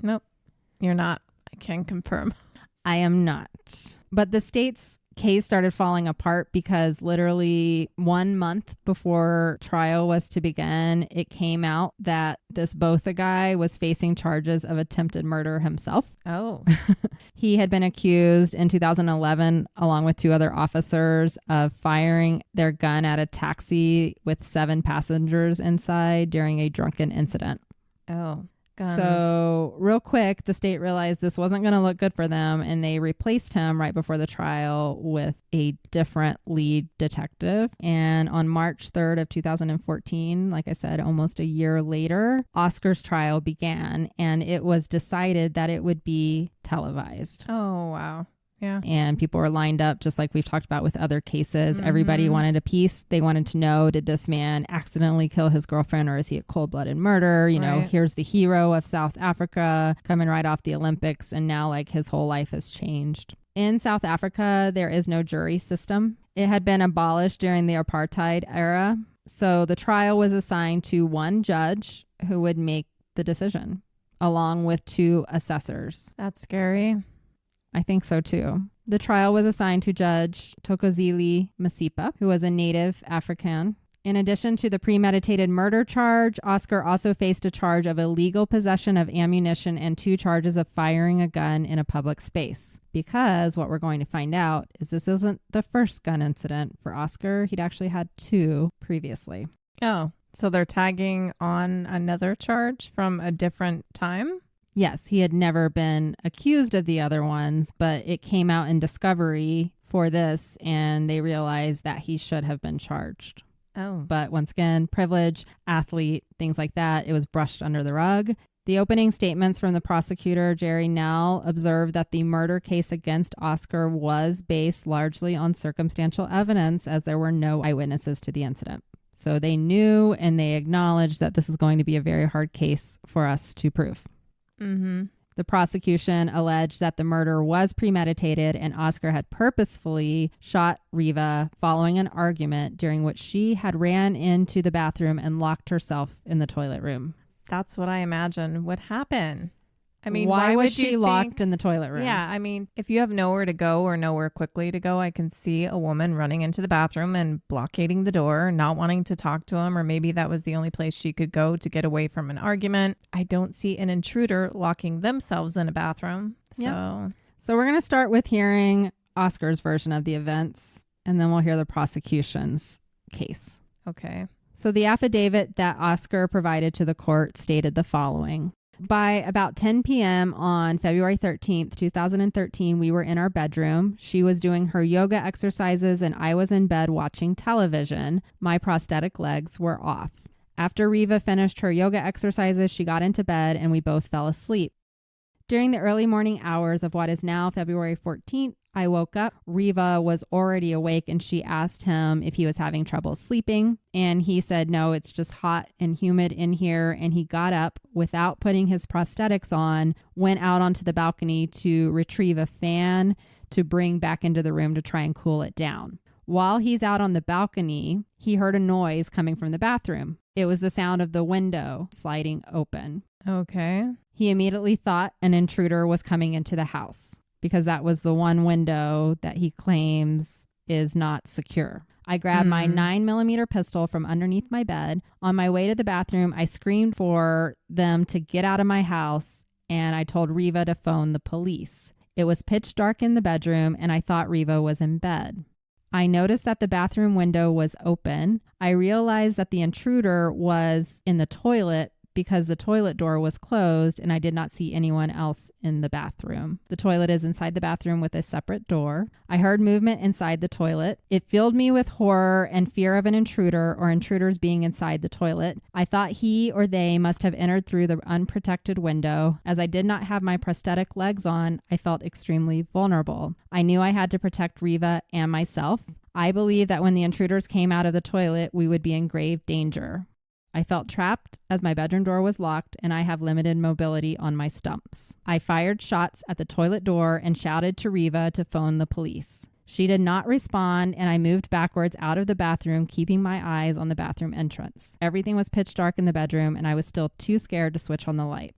Nope, you're not. I can confirm. I am not. But the state's case started falling apart because literally 1 month before trial was to begin, it came out that this Botha guy was facing charges of attempted murder himself. Oh. He had been accused in 2011, along with 2 other officers, of firing their gun at a taxi with 7 passengers inside during a drunken incident. Oh. Guns. So real quick, the state realized this wasn't going to look good for them, and they replaced him right before the trial with a different lead detective. And on March 3rd of 2014, like I said, almost a year later, Oscar's trial began, and it was decided that it would be televised. Oh, wow. Yeah. And people were lined up, just like we've talked about with other cases. Mm-hmm. Everybody wanted a piece. They wanted to know, did this man accidentally kill his girlfriend, or is he a cold-blooded murder? You know, here's the hero of South Africa coming right off the Olympics, and now like his whole life has changed. In South Africa, there is no jury system. It had been abolished during the apartheid era. So the trial was assigned to one judge who would make the decision, along with 2 assessors. That's scary. I think so too. The trial was assigned to Judge Thokozile Masipa, who was a native African. In addition to the premeditated murder charge, Oscar also faced a charge of illegal possession of ammunition and 2 charges of firing a gun in a public space. Because what we're going to find out is this isn't the first gun incident for Oscar. He'd actually had 2 previously. Oh, so they're tagging on another charge from a different time? Yes, he had never been accused of the other ones, but it came out in discovery for this, and they realized that he should have been charged. Oh. But once again, privilege, athlete, things like that, it was brushed under the rug. The opening statements from the prosecutor, Jerry Nell, observed that the murder case against Oscar was based largely on circumstantial evidence, as there were no eyewitnesses to the incident. So they knew and they acknowledged that this is going to be a very hard case for us to prove. Mm-hmm. The prosecution alleged that the murder was premeditated and Oscar had purposefully shot Reeva following an argument during which she had ran into the bathroom and locked herself in the toilet room. That's what I imagine would happen. I mean, why would was she locked in the toilet room? Yeah, I mean, if you have nowhere to go or nowhere quickly to go, I can see a woman running into the bathroom and blockading the door, not wanting to talk to him, or maybe that was the only place she could go to get away from an argument. I don't see an intruder locking themselves in a bathroom. So we're going to start with hearing Oscar's version of the events, and then we'll hear the prosecution's case. Okay. So the affidavit that Oscar provided to the court stated the following. By about 10 p.m. on February 13th, 2013, we were in our bedroom. She was doing her yoga exercises and I was in bed watching television. My prosthetic legs were off. After Reeva finished her yoga exercises, she got into bed and we both fell asleep. During the early morning hours of what is now February 14th, I woke up. Reeva was already awake and she asked him if he was having trouble sleeping. And he said, no, it's just hot and humid in here. And he got up without putting his prosthetics on, went out onto the balcony to retrieve a fan to bring back into the room to try and cool it down. While he's out on the balcony, he heard a noise coming from the bathroom. It was the sound of the window sliding open. Okay. He immediately thought an intruder was coming into the house because that was the one window that he claims is not secure. I grabbed my 9mm pistol from underneath my bed. On my way to the bathroom, I screamed for them to get out of my house, and I told Reeva to phone the police. It was pitch dark in the bedroom, and I thought Reeva was in bed. I noticed that the bathroom window was open. I realized that the intruder was in the toilet because the toilet door was closed and I did not see anyone else in the bathroom. The toilet is inside the bathroom with a separate door. I heard movement inside the toilet. It filled me with horror and fear of an intruder or intruders being inside the toilet. I thought he or they must have entered through the unprotected window. As I did not have my prosthetic legs on, I felt extremely vulnerable. I knew I had to protect Reeva and myself. I believed that when the intruders came out of the toilet, we would be in grave danger. I felt trapped as my bedroom door was locked and I have limited mobility on my stumps. I fired shots at the toilet door and shouted to Reeva to phone the police. She did not respond and I moved backwards out of the bathroom, keeping my eyes on the bathroom entrance. Everything was pitch dark in the bedroom and I was still too scared to switch on the light.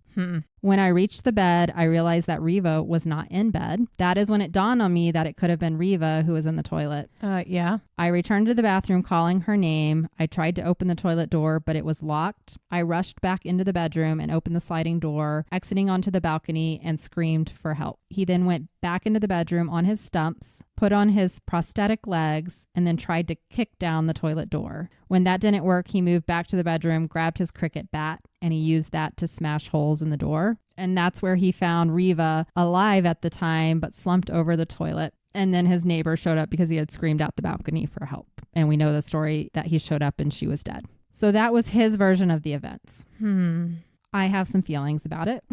When I reached the bed, I realized that Reeva was not in bed. That is when it dawned on me that it could have been Reeva who was in the toilet. Yeah. I returned to the bathroom calling her name. I tried to open the toilet door, but it was locked. I rushed back into the bedroom and opened the sliding door, exiting onto the balcony and screamed for help. He then went back into the bedroom on his stumps, put on his prosthetic legs, and then tried to kick down the toilet door. When that didn't work, he moved back to the bedroom, grabbed his cricket bat, and he used that to smash holes in the door. And that's where he found Reeva alive at the time, but slumped over the toilet. And then his neighbor showed up because he had screamed out the balcony for help. And we know the story that he showed up and she was dead. So that was his version of the events. I have some feelings about it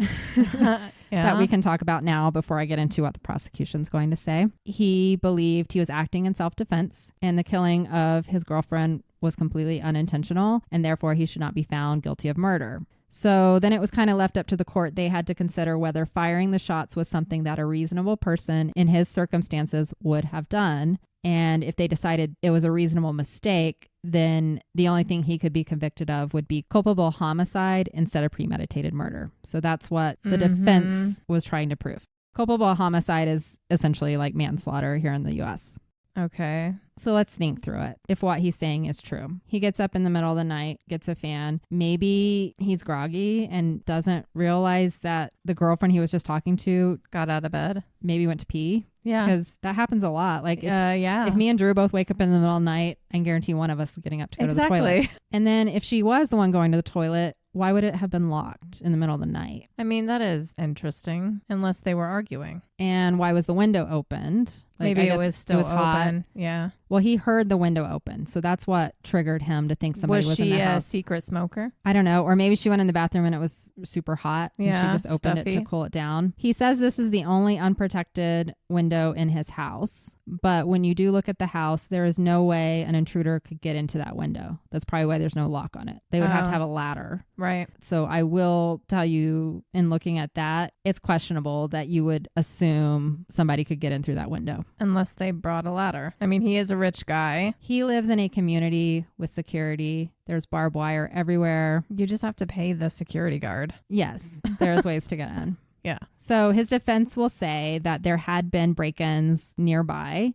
that we can talk about now before I get into what the prosecution's going to say. He believed he was acting in self-defense and the killing of his girlfriend was completely unintentional and therefore he should not be found guilty of murder. So then it was kind of left up to the court. They had to consider whether firing the shots was something that a reasonable person in his circumstances would have done. And if they decided it was a reasonable mistake, then the only thing he could be convicted of would be culpable homicide instead of premeditated murder. So that's what the defense was trying to prove. Culpable homicide is essentially like manslaughter here in the U.S. Okay. So let's think through it. If what he's saying is true, he gets up in the middle of the night, gets a fan. Maybe he's groggy and doesn't realize that the girlfriend he was just talking to got out of bed. Maybe went to pee. Yeah. Because that happens a lot. Like if me and Drew both wake up in the middle of the night, I can guarantee one of us is getting up to go to the toilet. And then if she was the one going to the toilet, why would it have been locked in the middle of the night? I mean, that is interesting, unless they were arguing. And why was the window opened? Maybe it was still open. Hot. Yeah. Well, he heard the window open. So that's what triggered him to think somebody was in the house. Was she a secret smoker? I don't know. Or maybe she went in the bathroom and it was super hot. Yeah, and she just opened it to cool it down. He says this is the only unprotected window in his house. But when you do look at the house, there is no way an intruder could get into that window. That's probably why there's no lock on it. They would have to have a ladder. Right. So I will tell you, in looking at that, it's questionable that you would assume somebody could get in through that window. Unless they brought a ladder. I mean, he is a rich guy. He lives in a community with security. There's barbed wire everywhere. You just have to pay the security guard. Yes, there's ways to get in. Yeah. So his defense will say that there had been break-ins nearby.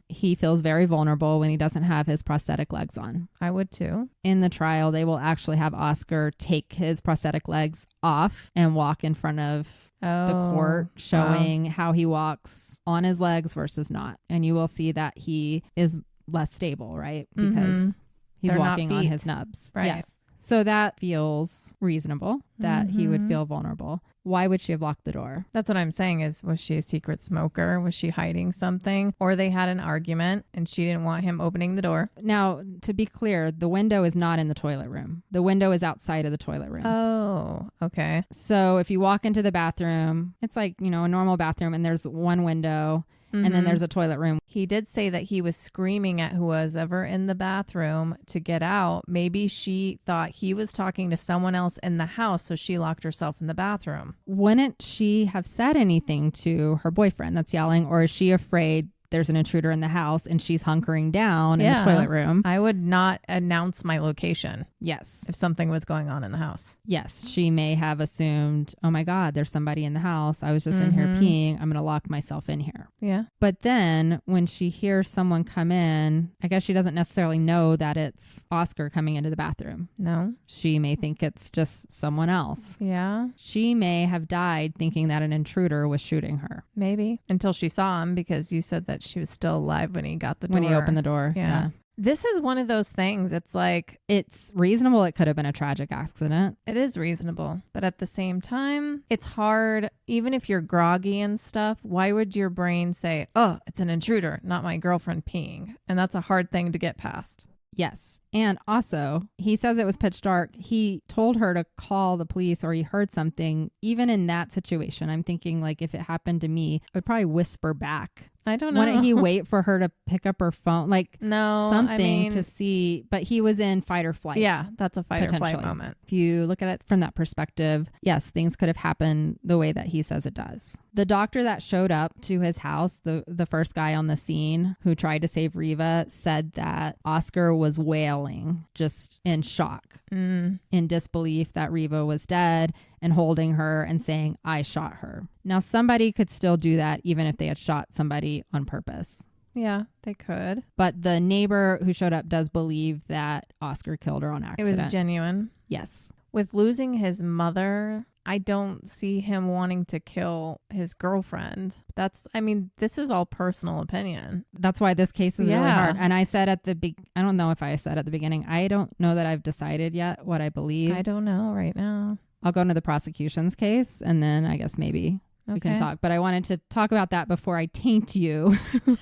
He feels very vulnerable when he doesn't have his prosthetic legs on. I would too. In the trial, they will actually have Oscar take his prosthetic legs off and walk in front of the court, showing how he walks on his legs versus not. And you will see that he is less stable, right? Because he's walking on his nubs. Right. Yes. So that feels reasonable that he would feel vulnerable. Why would she have locked the door? That's what I'm saying is, was she a secret smoker? Was she hiding something? Or they had an argument and she didn't want him opening the door? Now, to be clear, the window is not in the toilet room. The window is outside of the toilet room. Oh, okay. So if you walk into the bathroom, it's like, you know, a normal bathroom and there's one window. And then there's a toilet room. He did say that he was screaming at who was ever in the bathroom to get out. Maybe she thought he was talking to someone else in the house, so she locked herself in the bathroom. Wouldn't she have said anything to her boyfriend that's yelling, or is she afraid there's an intruder in the house and she's hunkering down in the toilet room. I would not announce my location. Yes. If something was going on in the house. Yes. She may have assumed, oh my God, there's somebody in the house. I was just in here peeing. I'm going to lock myself in here. Yeah. But then when she hears someone come in, I guess she doesn't necessarily know that it's Oscar coming into the bathroom. No. She may think it's just someone else. Yeah. She may have died thinking that an intruder was shooting her. Maybe. Until she saw him, because you said that she was still alive when he got the door. When he opened the door. Yeah. This is one of those things. It's like, it's reasonable. It could have been a tragic accident. it is reasonable. But at the same time, it's hard. Even if you're groggy and stuff, why would your brain say, oh, it's an intruder, not my girlfriend peeing? And that's a hard thing to get past. Yes. And also, he says it was pitch dark. He told her to call the police or he heard something. Even in that situation, I'm thinking, like, if it happened to me, I would probably whisper back. I don't know. Wouldn't he wait for her to pick up her phone? Like, no, something to see. But he was in fight or flight. Yeah, that's a fight or flight moment. If you look at it from that perspective, yes, things could have happened the way that he says it does. The doctor that showed up to his house, the first guy on the scene who tried to save Reeva, said that Oscar was wailing, just in shock, in disbelief that Reeva was dead, and holding her and saying, I shot her. Now, somebody could still do that even if they had shot somebody on purpose. Yeah, they could. But the neighbor who showed up does believe that Oscar killed her on accident. It was genuine. Yes. With losing his mother, I don't see him wanting to kill his girlfriend. This is all personal opinion. That's why this case is really hard. And I said I don't know if I said at the beginning, I don't know that I've decided yet what I believe. I don't know right now. I'll go into the prosecution's case and then I guess maybe we can talk. But I wanted to talk about that before I taint you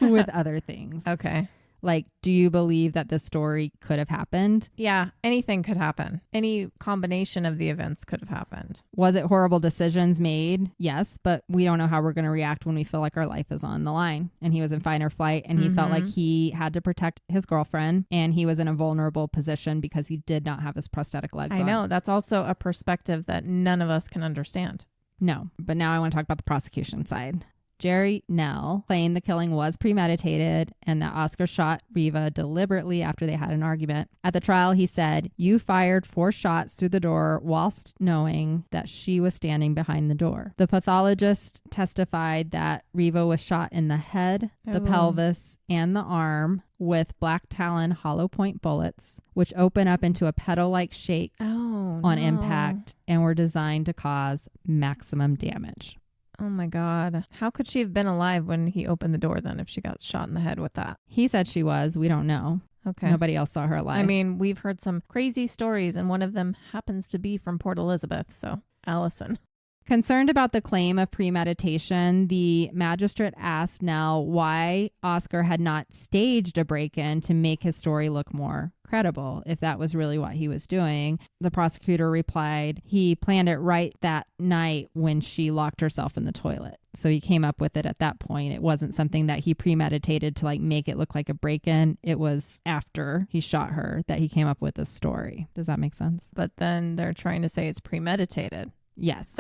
with other things. Okay. Like, do you believe that this story could have happened? Yeah, anything could happen. Any combination of the events could have happened. Was it horrible decisions made? Yes, but we don't know how we're going to react when we feel like our life is on the line. And he was in fight or flight, and he felt like he had to protect his girlfriend, and he was in a vulnerable position because he did not have his prosthetic legs on. I know. That's also a perspective that none of us can understand. No, but now I want to talk about the prosecution side. Jerry Nell claimed the killing was premeditated and that Oscar shot Reeva deliberately after they had an argument. At the trial, he said, "You fired 4 shots through the door whilst knowing that she was standing behind the door." The pathologist testified that Reeva was shot in the head, the pelvis, and the arm with black talon hollow point bullets, which open up into a petal-like shape on impact and were designed to cause maximum damage. Oh my God. How could she have been alive when he opened the door then if she got shot in the head with that? He said she was. We don't know. Okay. Nobody else saw her alive. I mean, we've heard some crazy stories and one of them happens to be from Port Elizabeth. So, Allison. Concerned about the claim of premeditation, the magistrate asked Nell why Oscar had not staged a break-in to make his story look more credible, if that was really what he was doing. The prosecutor replied he planned it right that night when she locked herself in the toilet. So he came up with it at that point. It wasn't something that he premeditated to like make it look like a break-in. It was after he shot her that he came up with this story. Does that make sense? But then they're trying to say it's premeditated. Yes.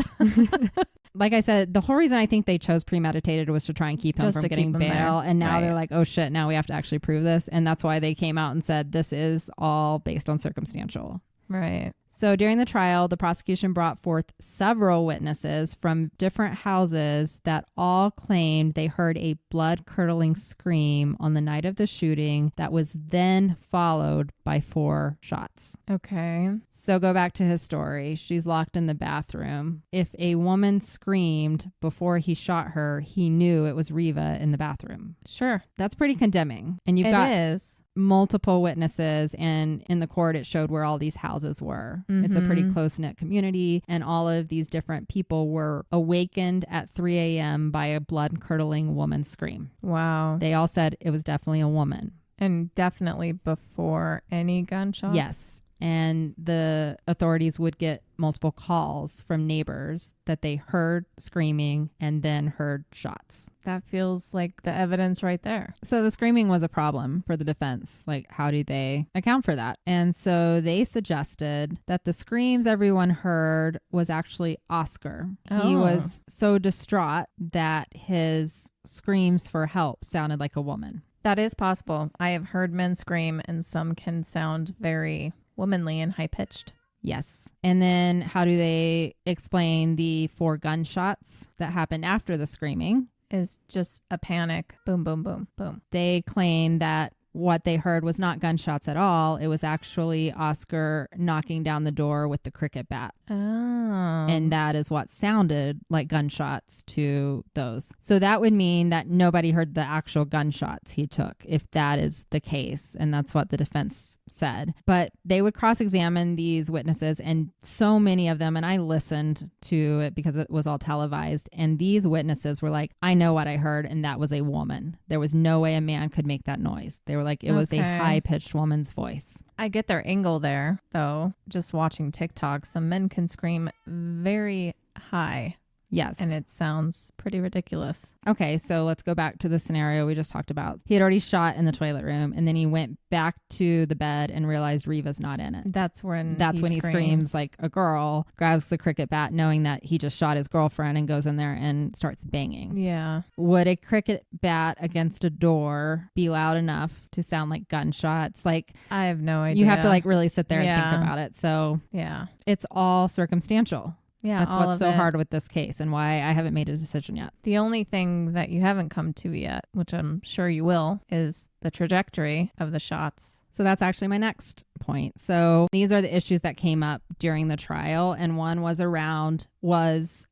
Like I said, the whole reason I think they chose premeditated was to try and keep him from getting bail. And now they're like, oh shit, now we have to actually prove this. And that's why they came out and said this is all based on circumstantial. Right. So during the trial, the prosecution brought forth several witnesses from different houses that all claimed they heard a blood-curdling scream on the night of the shooting that was then followed by 4 shots. Okay. So go back to his story. She's locked in the bathroom. If a woman screamed before he shot her, he knew it was Reeva in the bathroom. Sure. That's pretty condemning. And you've got multiple witnesses, and in the court it showed where all these houses were. It's a pretty close-knit community, and all of these different people were awakened at 3 a.m. by a blood-curdling woman's scream. Wow. They all said it was definitely a woman. And definitely before any gunshots? Yes. And the authorities would get multiple calls from neighbors that they heard screaming and then heard shots. That feels like the evidence right there. So the screaming was a problem for the defense. Like, how do they account for that? And so they suggested that the screams everyone heard was actually Oscar. He was so distraught that his screams for help sounded like a woman. That is possible. I have heard men scream, and some can sound very womanly and high-pitched. Yes. And then how do they explain the 4 gunshots that happened after the screaming? Is just a panic. Boom, boom, boom, boom. They claim that what they heard was not gunshots at all. It was actually Oscar knocking down the door with the cricket bat. Oh. And that is what sounded like gunshots to those. So that would mean that nobody heard the actual gunshots he took, if that is the case. And that's what the defense said. But they would cross-examine these witnesses, and so many of them, and I listened to it because it was all televised, and these witnesses were like, I know what I heard, and that was a woman. There was no way a man could make that noise. They were like, it was a high-pitched woman's voice. I get their angle there, though. Just watching TikTok, some men can scream very high. Yes. And it sounds pretty ridiculous. Okay, so let's go back to the scenario we just talked about. He had already shot in the toilet room, and then he went back to the bed and realized Reeva's not in it. That's when he screams like a girl, grabs the cricket bat, knowing that he just shot his girlfriend, and goes in there and starts banging. Yeah. Would a cricket bat against a door be loud enough to sound like gunshots? Like, I have no idea. You have to like really sit there and think about it. So yeah, it's all circumstantial. Yeah, that's what's so hard with this case and why I haven't made a decision yet. The only thing that you haven't come to yet, which I'm sure you will, is the trajectory of the shots. So that's actually my next point. So these are the issues that came up during the trial. And one was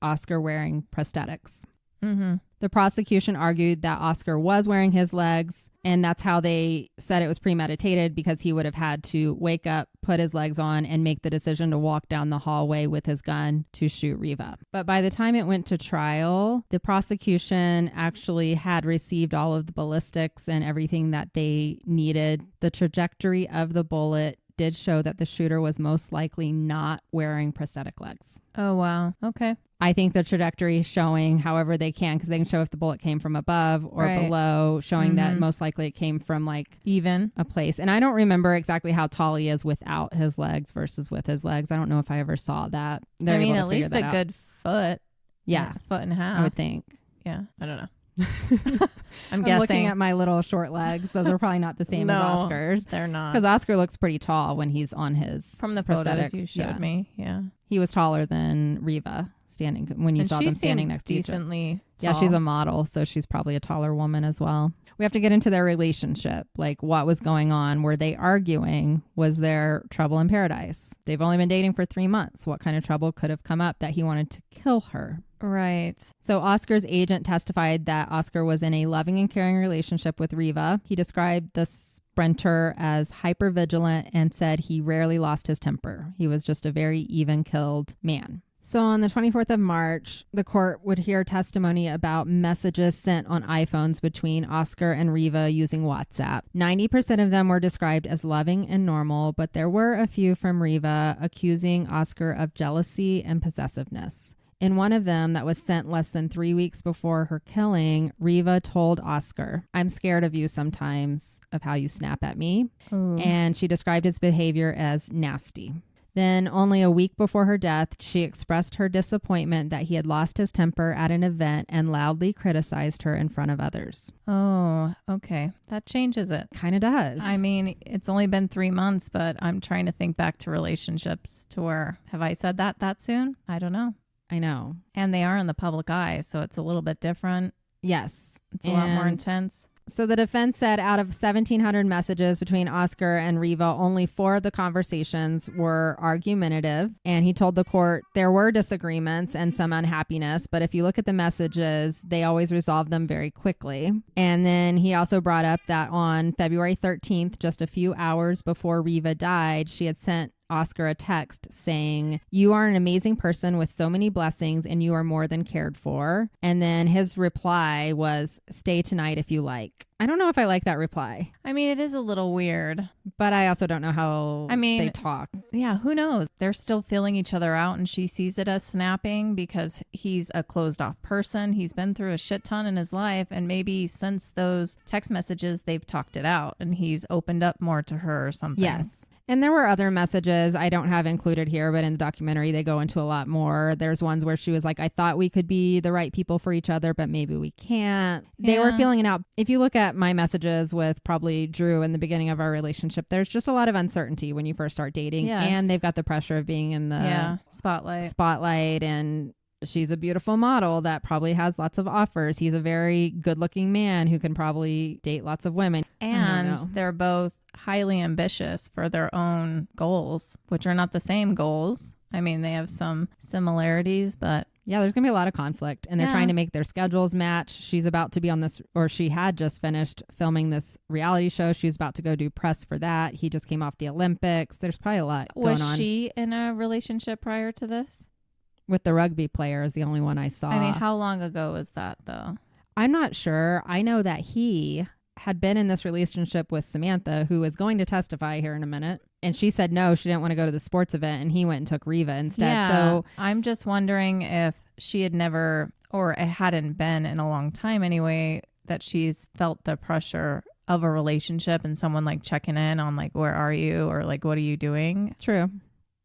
Oscar wearing prosthetics? Mm-hmm. The prosecution argued that Oscar was wearing his legs, and that's how they said it was premeditated, because he would have had to wake up, put his legs on, and make the decision to walk down the hallway with his gun to shoot Reeva. But by the time it went to trial, the prosecution actually had received all of the ballistics and everything that they needed. The trajectory of the bullet did show that the shooter was most likely not wearing prosthetic legs. Oh, wow. Okay. I think the trajectory is showing however they can, because they can show if the bullet came from above or below, showing that most likely it came from like even a place. And I don't remember exactly how tall he is without his legs versus with his legs. I don't know if I ever saw that. I mean, at least a good foot. Yeah. A foot and a half. I would think. Yeah. I don't know. I'm guessing. Looking at my little short legs. Those are probably not the same as Oscar's. They're not. Because Oscar looks pretty tall when he's on his From the photos you showed me. Yeah. He was taller than Reeva standing when you saw them standing next to each other. Tall. Yeah, she's a model, so she's probably a taller woman as well. We have to get into their relationship. Like, what was going on? Were they arguing? Was there trouble in paradise? They've only been dating for 3 months. What kind of trouble could have come up that he wanted to kill her? Right. So Oscar's agent testified that Oscar was in a loving and caring relationship with Reeva. He described the sprinter as hypervigilant and said he rarely lost his temper. He was just a very even-keeled man. So on the 24th of March, the court would hear testimony about messages sent on iPhones between Oscar and Reeva using WhatsApp. 90% of them were described as loving and normal, but there were a few from Reeva accusing Oscar of jealousy and possessiveness. In one of them that was sent less than 3 weeks before her killing, Reeva told Oscar, "I'm scared of you sometimes, of how you snap at me." Ooh. And she described his behavior as nasty. Then, only a week before her death, she expressed her disappointment that he had lost his temper at an event and loudly criticized her in front of others. Oh, okay. That changes it. Kind of does. I mean, it's only been 3 months, but I'm trying to think back to relationships to where, have I said that soon? I don't know. I know. And they are in the public eye, so it's a little bit different. Yes. It's a lot more intense. So the defense said out of 1,700 messages between Oscar and Reeva, only 4 of the conversations were argumentative. And he told the court there were disagreements and some unhappiness, but if you look at the messages, they always resolved them very quickly. And then he also brought up that on February 13th, just a few hours before Reeva died, she had sent Oscar a text saying, "You are an amazing person with so many blessings and you are more than cared for." And then his reply was, "Stay tonight if you like." I don't know if I like that reply. I mean, it is a little weird. But I also don't know how they talk. Yeah, who knows? They're still feeling each other out, and she sees it as snapping because he's a closed off person. He's been through a shit ton in his life, and maybe since those text messages, they've talked it out, and he's opened up more to her or something. Yes. And there were other messages I don't have included here, but in the documentary, they go into a lot more. There's ones where she was like, I thought we could be the right people for each other, but maybe we can't. Yeah. They were feeling it out. If you look at my messages with probably Drew in the beginning of our relationship, there's just a lot of uncertainty when you first start dating. Yes. And they've got the pressure of being in the spotlight. And she's a beautiful model that probably has lots of offers. He's a very good looking man who can probably date lots of women. And they're both highly ambitious for their own goals, which are not the same goals. I mean, they have some similarities, but yeah, there's gonna be a lot of conflict, and they're trying to make their schedules match. She's about to be on this, or she had just finished filming this reality show. She's about to go do press for that. He just came off the Olympics. There's probably a lot going on. Was she in a relationship prior to this? With the rugby player is the only one I saw. I mean, how long ago was that though? I'm not sure. I know that he had been in this relationship with Samantha, who is going to testify here in a minute. And she said no, she didn't want to go to the sports event, and he went and took Reeva instead. Yeah, so I'm just wondering if she had never, or it hadn't been in a long time anyway, that she's felt the pressure of a relationship and someone like checking in on like, where are you? Or like, what are you doing? True.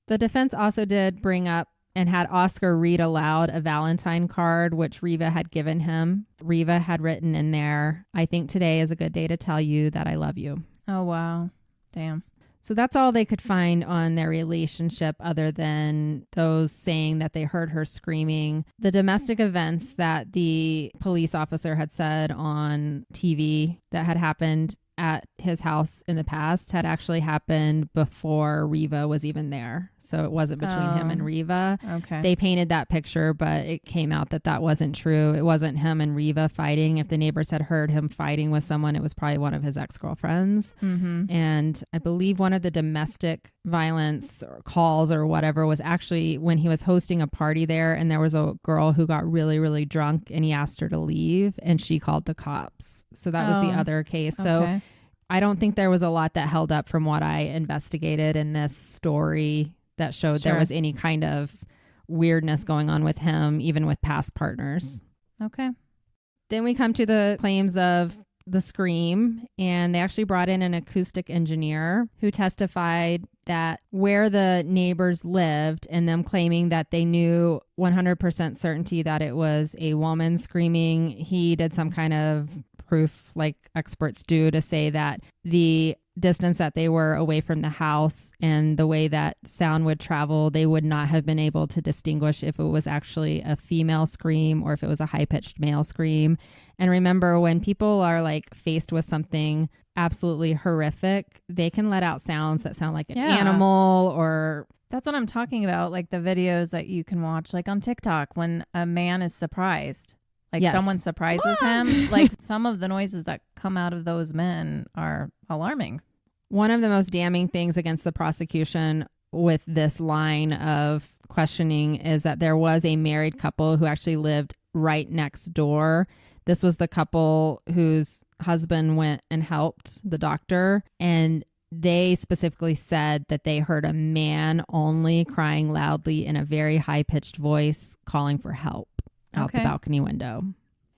The defense also did bring up and had Oscar read aloud a Valentine card, which Reeva had given him. Reeva had written in there, I think today is a good day to tell you that I love you. Oh, wow. Damn. So that's all they could find on their relationship other than those saying that they heard her screaming. The domestic events that the police officer had said on TV that had happened at his house in the past had actually happened before Reeva was even there. So it wasn't between him and Reeva. Okay. They painted that picture, but it came out that that wasn't true. It wasn't him and Reeva fighting. If the neighbors had heard him fighting with someone, it was probably one of his ex-girlfriends. Mm-hmm. And I believe one of the domestic violence or calls or whatever was actually when he was hosting a party there, and there was a girl who got really, really drunk, and he asked her to leave, and she called the cops. So that was the other case. Okay. So I don't think there was a lot that held up from what I investigated in this story that showed there was any kind of weirdness going on with him, even with past partners. Okay. Then we come to the claims of the scream, and they actually brought in an acoustic engineer who testified that where the neighbors lived, and them claiming that they knew 100% certainty that it was a woman screaming, he did some kind of proof like experts do to say that the distance that they were away from the house and the way that sound would travel, they would not have been able to distinguish if it was actually a female scream or if it was a high-pitched male scream. And remember, when people are like faced with something absolutely horrific, they can let out sounds that sound like an animal or... That's what I'm talking about, like the videos that you can watch like on TikTok when a man is surprised. Like someone surprises him. Like some of the noises that come out of those men are alarming. One of the most damning things against the prosecution with this line of questioning is that there was a married couple who actually lived right next door. This was the couple whose husband went and helped the doctor, and they specifically said that they heard a man only crying loudly in a very high-pitched voice calling for help out the balcony window.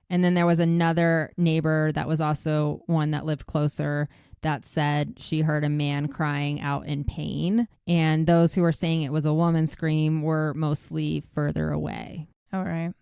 And then there was another neighbor that was also one that lived closer that said she heard a man crying out in pain. And those who were saying it was a woman scream were mostly further away. All right.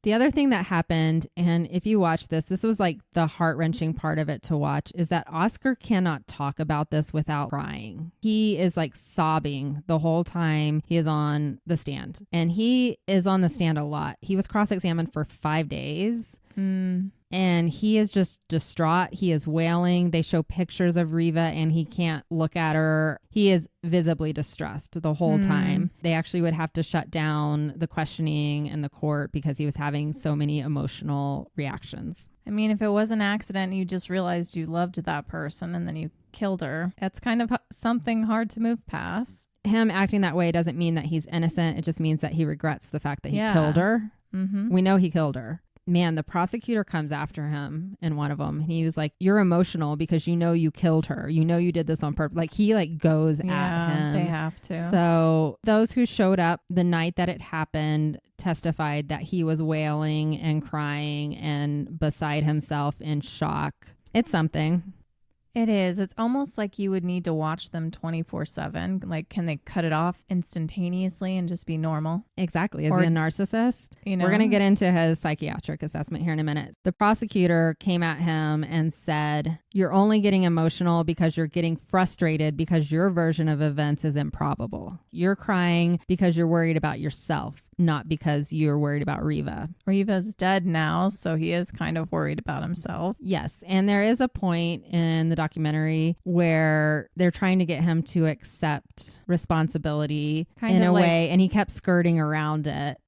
The other thing that happened, and if you watch this, this was like the heart-wrenching part of it to watch, is that Oscar cannot talk about this without crying. He is like sobbing the whole time he is on the stand. And he is on the stand a lot. He was cross-examined for 5 days. And he is just distraught. He is wailing. They show pictures of Reeva and he can't look at her. He is visibly distressed the whole time. They actually would have to shut down the questioning in the court because he was having so many emotional reactions. I mean, if it was an accident, you just realized you loved that person and then you killed her. That's kind of something hard to move past. Him acting that way doesn't mean that he's innocent. It just means that he regrets the fact that he killed her. We know he killed her. man, the prosecutor comes after him in one of them. And he was like, you're emotional because you know you killed her. You know you did this on purpose. Like he like goes at him. They have to. So those who showed up the night that it happened testified that he was wailing and crying and beside himself in shock. It's something. It is. It's almost like you would need to watch them 24/7. Like, can they cut it off instantaneously and just be normal? Exactly. Is he a narcissist? You know? We're going to get into his psychiatric assessment here in a minute. The prosecutor came at him and said, you're only getting emotional because you're getting frustrated because your version of events is improbable. You're crying because you're worried about yourself, not because you're worried about Reeva. Reeva's dead now, so he is kind of worried about himself. Yes. And there is a point in the documentary where they're trying to get him to accept responsibility in a way, and he kept skirting around it.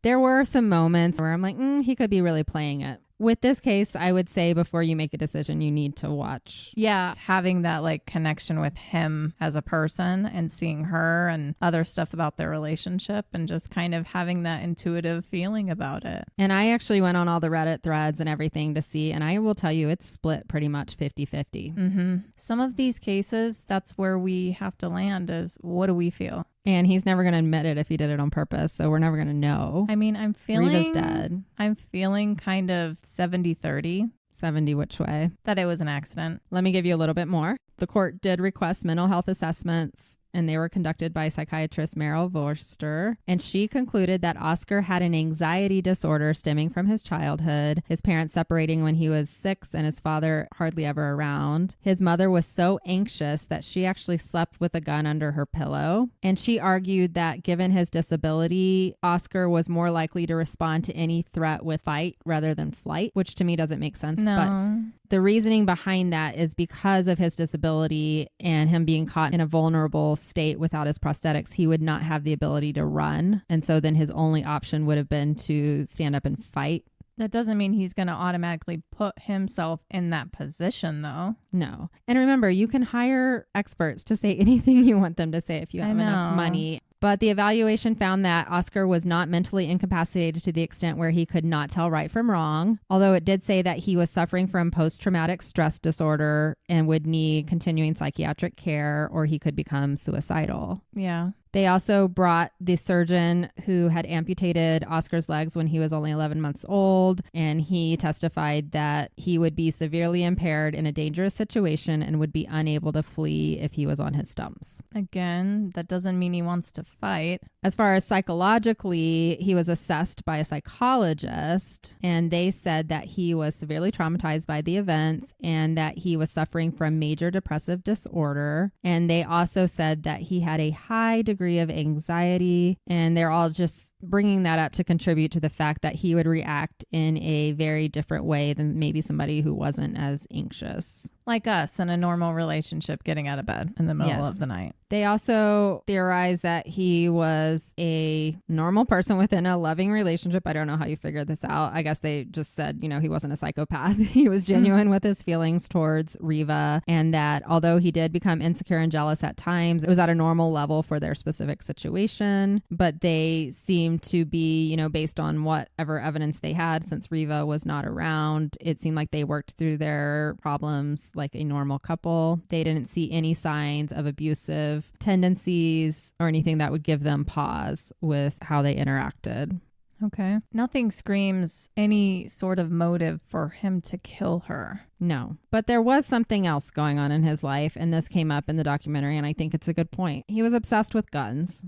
There were some moments where I'm like, he could be really playing it. With this case, I would say before you make a decision, you need to watch. Yeah, having that like connection with him as a person and seeing her and other stuff about their relationship and just kind of having that intuitive feeling about it. And I actually went on all the Reddit threads and everything to see, and I will tell you it's split pretty much 50-50. Some of these cases, that's where we have to land is what do we feel? And he's never going to admit it if he did it on purpose. So we're never going to know. I mean, I'm feeling Reeva's dead. I'm feeling kind of 70-30. 70 which way? That it was an accident. Let me give you a little bit more. The court did request mental health assessments, and they were conducted by psychiatrist Meryl Vorster. And she concluded that Oscar had an anxiety disorder stemming from his childhood, his parents separating when he was 6 and his father hardly ever around. His mother was so anxious that she actually slept with a gun under her pillow. And she argued that given his disability, Oscar was more likely to respond to any threat with fight rather than flight, which to me doesn't make sense. No. But the reasoning behind that is because of his disability and him being caught in a vulnerable state without his prosthetics, he would not have the ability to run. And so then his only option would have been to stand up and fight. That doesn't mean he's going to automatically put himself in that position, though. No. And remember, you can hire experts to say anything you want them to say if you have enough money. But the evaluation found that Oscar was not mentally incapacitated to the extent where he could not tell right from wrong, although it did say that he was suffering from post-traumatic stress disorder and would need continuing psychiatric care, or he could become suicidal. Yeah. They also brought the surgeon who had amputated Oscar's legs when he was only 11 months old, and he testified that he would be severely impaired in a dangerous situation and would be unable to flee if he was on his stumps. Again, that doesn't mean he wants to fight. As far as psychologically, he was assessed by a psychologist, and they said that he was severely traumatized by the events and that he was suffering from major depressive disorder. And they also said that he had a high degree of anxiety, and they're all just bringing that up to contribute to the fact that he would react in a very different way than maybe somebody who wasn't as anxious. Like us in a normal relationship getting out of bed in the middle of the night. They also theorized that he was a normal person within a loving relationship. I don't know how you figured this out. I guess they just said, he wasn't a psychopath. He was genuine with his feelings towards Reeva, and that although he did become insecure and jealous at times, it was at a normal level for their specific situation. But they seemed to be, based on whatever evidence they had, since Reeva was not around, it seemed like they worked through their problems like a normal couple. They didn't see any signs of abusive tendencies or anything that would give them pause with how they interacted. Okay. Nothing screams any sort of motive for him to kill her. No, but there was something else going on in his life, and this came up in the documentary, and I think it's a good point. He was obsessed with guns.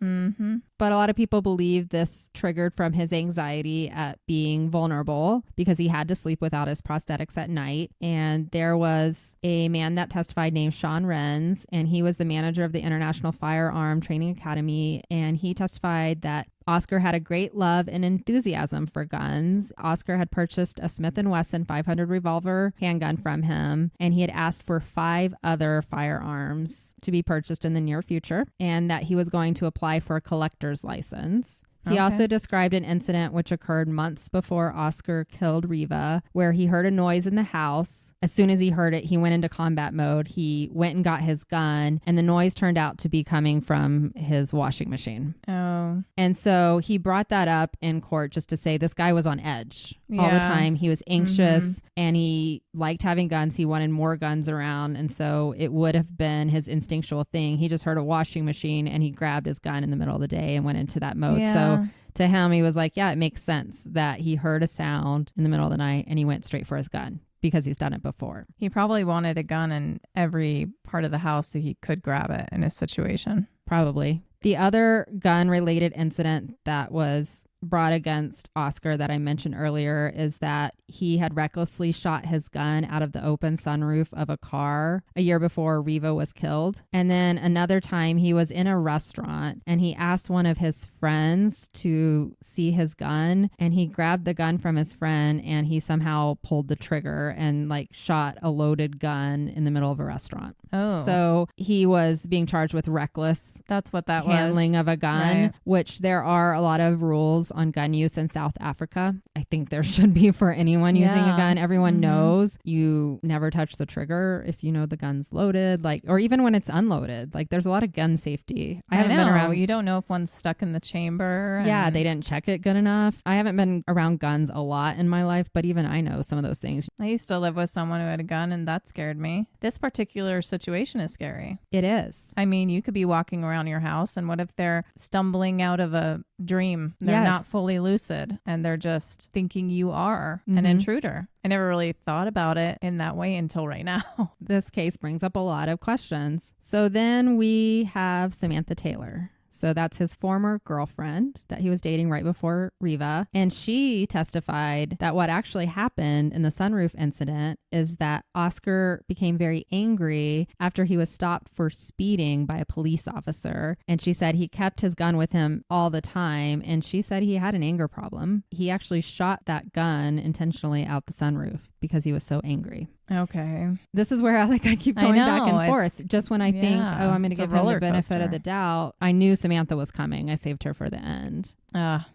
But a lot of people believe this triggered from his anxiety at being vulnerable because he had to sleep without his prosthetics at night. And there was a man that testified named Sean Renz, and he was the manager of the International Firearm Training Academy. And he testified that Oscar had a great love and enthusiasm for guns. Oscar had purchased a Smith & Wesson 500 revolver handgun from him, and he had asked for 5 other firearms to be purchased in the near future, and that he was going to apply for a collector's license. He also described an incident which occurred months before Oscar killed Reeva, where he heard a noise in the house. As soon as he heard it, he went into combat mode. He went and got his gun, and the noise turned out to be coming from his washing machine. Oh. And so he brought that up in court just to say this guy was on edge all the time. He was anxious and he liked having guns. He wanted more guns around. And so it would have been his instinctual thing. He just heard a washing machine and he grabbed his gun in the middle of the day and went into that mode. Yeah. So to him, he was like, yeah, it makes sense that he heard a sound in the middle of the night and he went straight for his gun because he's done it before. He probably wanted a gun in every part of the house so he could grab it in a situation. Probably. The other gun-related incident that was brought against Oscar that I mentioned earlier is that he had recklessly shot his gun out of the open sunroof of a car a year before Reeva was killed. And then another time he was in a restaurant and he asked one of his friends to see his gun, and he grabbed the gun from his friend and he somehow pulled the trigger and like shot a loaded gun in the middle of a restaurant. Oh. So he was being charged with reckless That's what that handling was. of a gun, Right. which there are a lot of rules on gun use in South Africa. I think there should be for anyone using a gun. Everyone knows you never touch the trigger if you know the gun's loaded, like, or even when it's unloaded. Like, there's a lot of gun safety. I haven't been around. You don't know if one's stuck in the chamber. Yeah, they didn't check it good enough. I haven't been around guns a lot in my life, but even I know some of those things. I used to live with someone who had a gun, and that scared me. This particular situation is scary. It is. I mean, you could be walking around your house, and what if they're stumbling out of a dream? They're not fully lucid, and they're just thinking you are an intruder. I never really thought about it in that way until right now. This case brings up a lot of questions. So then we have Samantha Taylor. So that's his former girlfriend that he was dating right before Reeva. And she testified that what actually happened in the sunroof incident is that Oscar became very angry after he was stopped for speeding by a police officer. And she said he kept his gun with him all the time. And she said he had an anger problem. He actually shot that gun intentionally out the sunroof because he was so angry. Okay. This is where I keep going back and forth. Just when I think, oh, I'm going to give him the benefit of the doubt, I knew Samantha was coming. I saved her for the end.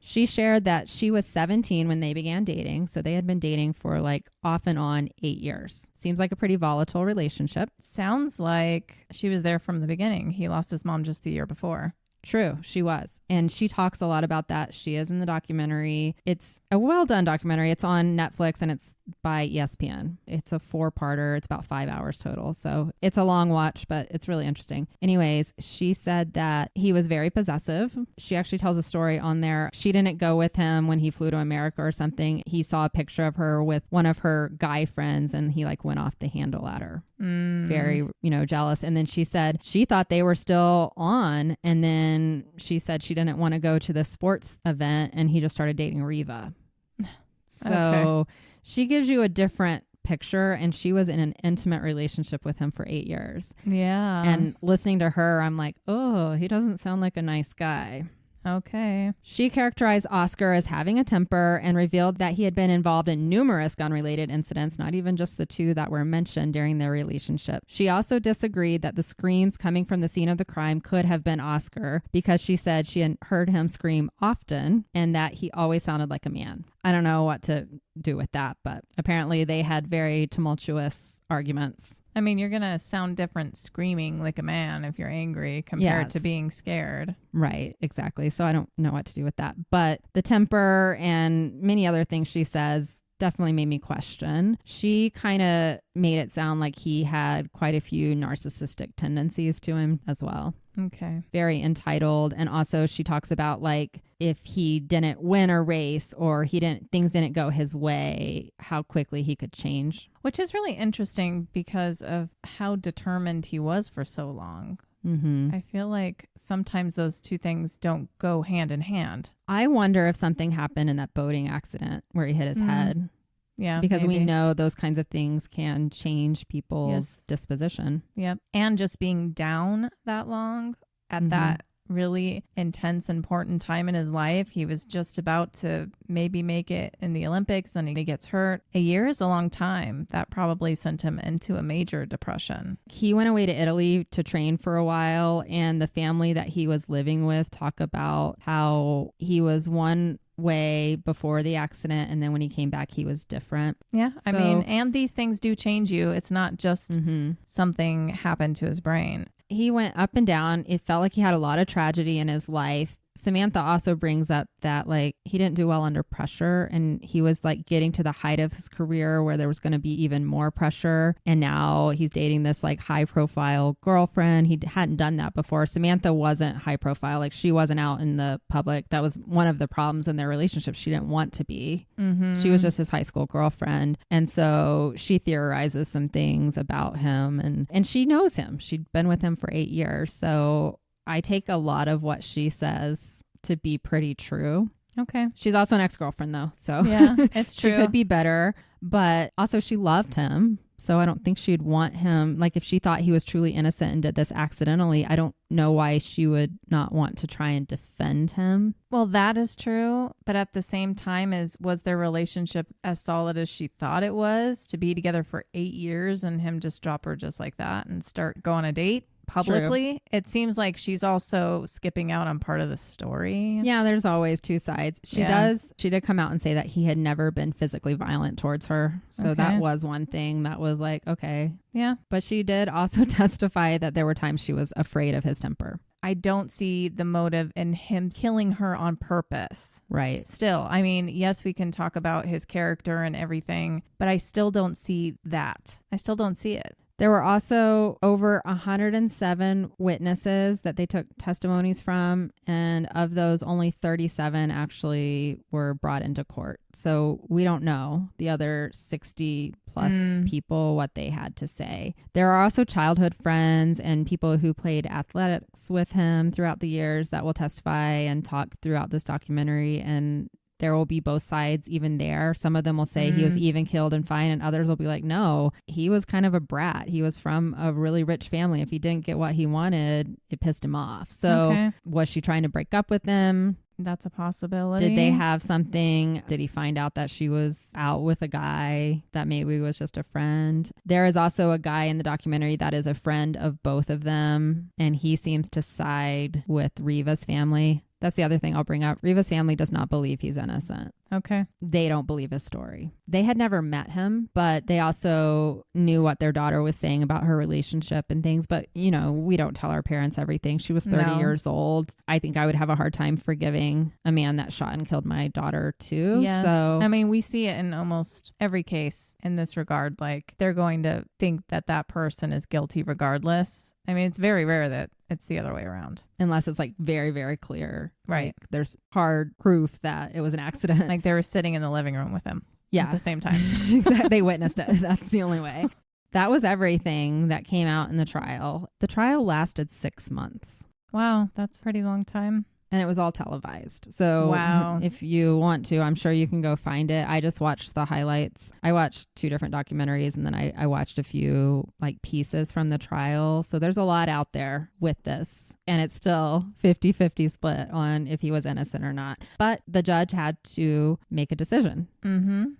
She shared that she was 17 when they began dating. So they had been dating for like off and on 8 years. Seems like a pretty volatile relationship. Sounds like she was there from the beginning. He lost his mom just the year before. True, she was. And she talks a lot about that. She is in the documentary. It's a well-done documentary. It's on Netflix and it's by ESPN. It's a 4-parter. It's about 5 hours total. So it's a long watch, but it's really interesting. Anyways, she said that he was very possessive. She actually tells a story on there. She didn't go with him when he flew to America or something. He saw a picture of her with one of her guy friends and he went off the handle at her. Very, jealous. And then she said she thought they were still on. And then she said she didn't want to go to the sports event and he just started dating Reeva. So she gives you a different picture, and she was in an intimate relationship with him for 8 years. Yeah. And listening to her, I'm like, oh, he doesn't sound like a nice guy. Okay. She characterized Oscar as having a temper and revealed that he had been involved in numerous gun-related incidents, not even just the 2 that were mentioned during their relationship. She also disagreed that the screams coming from the scene of the crime could have been Oscar because she said she had heard him scream often and that he always sounded like a man. I don't know what to do with that, but apparently they had very tumultuous arguments. I mean, you're going to sound different screaming like a man if you're angry compared to being scared. Right, exactly. So I don't know what to do with that. But the temper and many other things she says definitely made me question. She kind of made it sound like he had quite a few narcissistic tendencies to him as well. Okay. Very entitled. And also she talks about if he didn't win a race or things didn't go his way, how quickly he could change. Which is really interesting because of how determined he was for so long. Mm-hmm. I feel like sometimes those 2 things don't go hand in hand. I wonder if something happened in that boating accident where he hit his head. Yeah. Because maybe. we know those kinds of things can change people's disposition. Yep. And just being down that long at that really intense, important time in his life. He was just about to maybe make it in the Olympics, then he gets hurt. A year is a long time. That probably sent him into a major depression. He went away to Italy to train for a while, and the family that he was living with talk about how he was one way before the accident, and then when he came back he was different. I mean, and these things do change you. It's not just something happened to his brain. He went up and down. It felt like he had a lot of tragedy in his life. Samantha also brings up that like he didn't do well under pressure, and he was like getting to the height of his career where there was going to be even more pressure, and now he's dating this like high profile girlfriend. He hadn't done that before. Samantha wasn't high profile, like she wasn't out in the public. That was one of the problems in their relationship. She didn't want to be. She was just his high school girlfriend, and so she theorizes some things about him, and she knows him. She'd been with him for 8 years, so I take a lot of what she says to be pretty true. Okay. She's also an ex-girlfriend though, so yeah, it's true. She could be better, but also she loved him. So I don't think she'd want him, like if she thought he was truly innocent and did this accidentally, I don't know why she would not want to try and defend him. Well, that is true. But at the same time, was their relationship as solid as she thought it was, to be together for 8 years and him just drop her just like that and go on a date publicly? True. It seems like she's also skipping out on part of the story. Yeah, there's always two sides. She did come out and say that he had never been physically violent towards her. So that was one thing that was like, okay. Yeah. But she did also testify that there were times she was afraid of his temper. I don't see the motive in him killing her on purpose. Right. Still, I mean, yes, we can talk about his character and everything, but I still don't see that. I still don't see it. There were also over 107 witnesses that they took testimonies from, and of those, only 37 actually were brought into court. So we don't know the other 60 plus people what they had to say. There are also childhood friends and people who played athletics with him throughout the years that will testify and talk throughout this documentary, and there will be both sides even there. Some of them will say he was even killed and fine, and others will be like, no, he was kind of a brat. He was from a really rich family. If he didn't get what he wanted, it pissed him off. So was she trying to break up with him? That's a possibility. Did they have something? Did he find out that she was out with a guy that maybe was just a friend? There is also a guy in the documentary that is a friend of both of them, and he seems to side with Reeva's family. That's the other thing I'll bring up. Reeva's family does not believe he's innocent. Okay. They don't believe his story. They had never met him, but they also knew what their daughter was saying about her relationship and things. But, you know, we don't tell our parents everything. She was 30 years old. I think I would have a hard time forgiving a man that shot and killed my daughter too. Yes. So I mean, we see it in almost every case in this regard. Like, they're going to think that that person is guilty regardless. I mean, it's very rare that it's the other way around. Unless it's like very, very clear. Right. Like, there's hard proof that it was an accident. Like they were sitting in the living room with him. Yeah. At the same time. They witnessed it. That's the only way. That was everything that came out in the trial. The trial lasted 6 months. Wow. That's a pretty long time. And it was all televised. So wow. If you want to, I'm sure you can go find it. I just watched the highlights. I watched 2 different documentaries, and then I watched a few like pieces from the trial. So there's a lot out there with this. And it's still 50-50 split on if he was innocent or not. But the judge had to make a decision.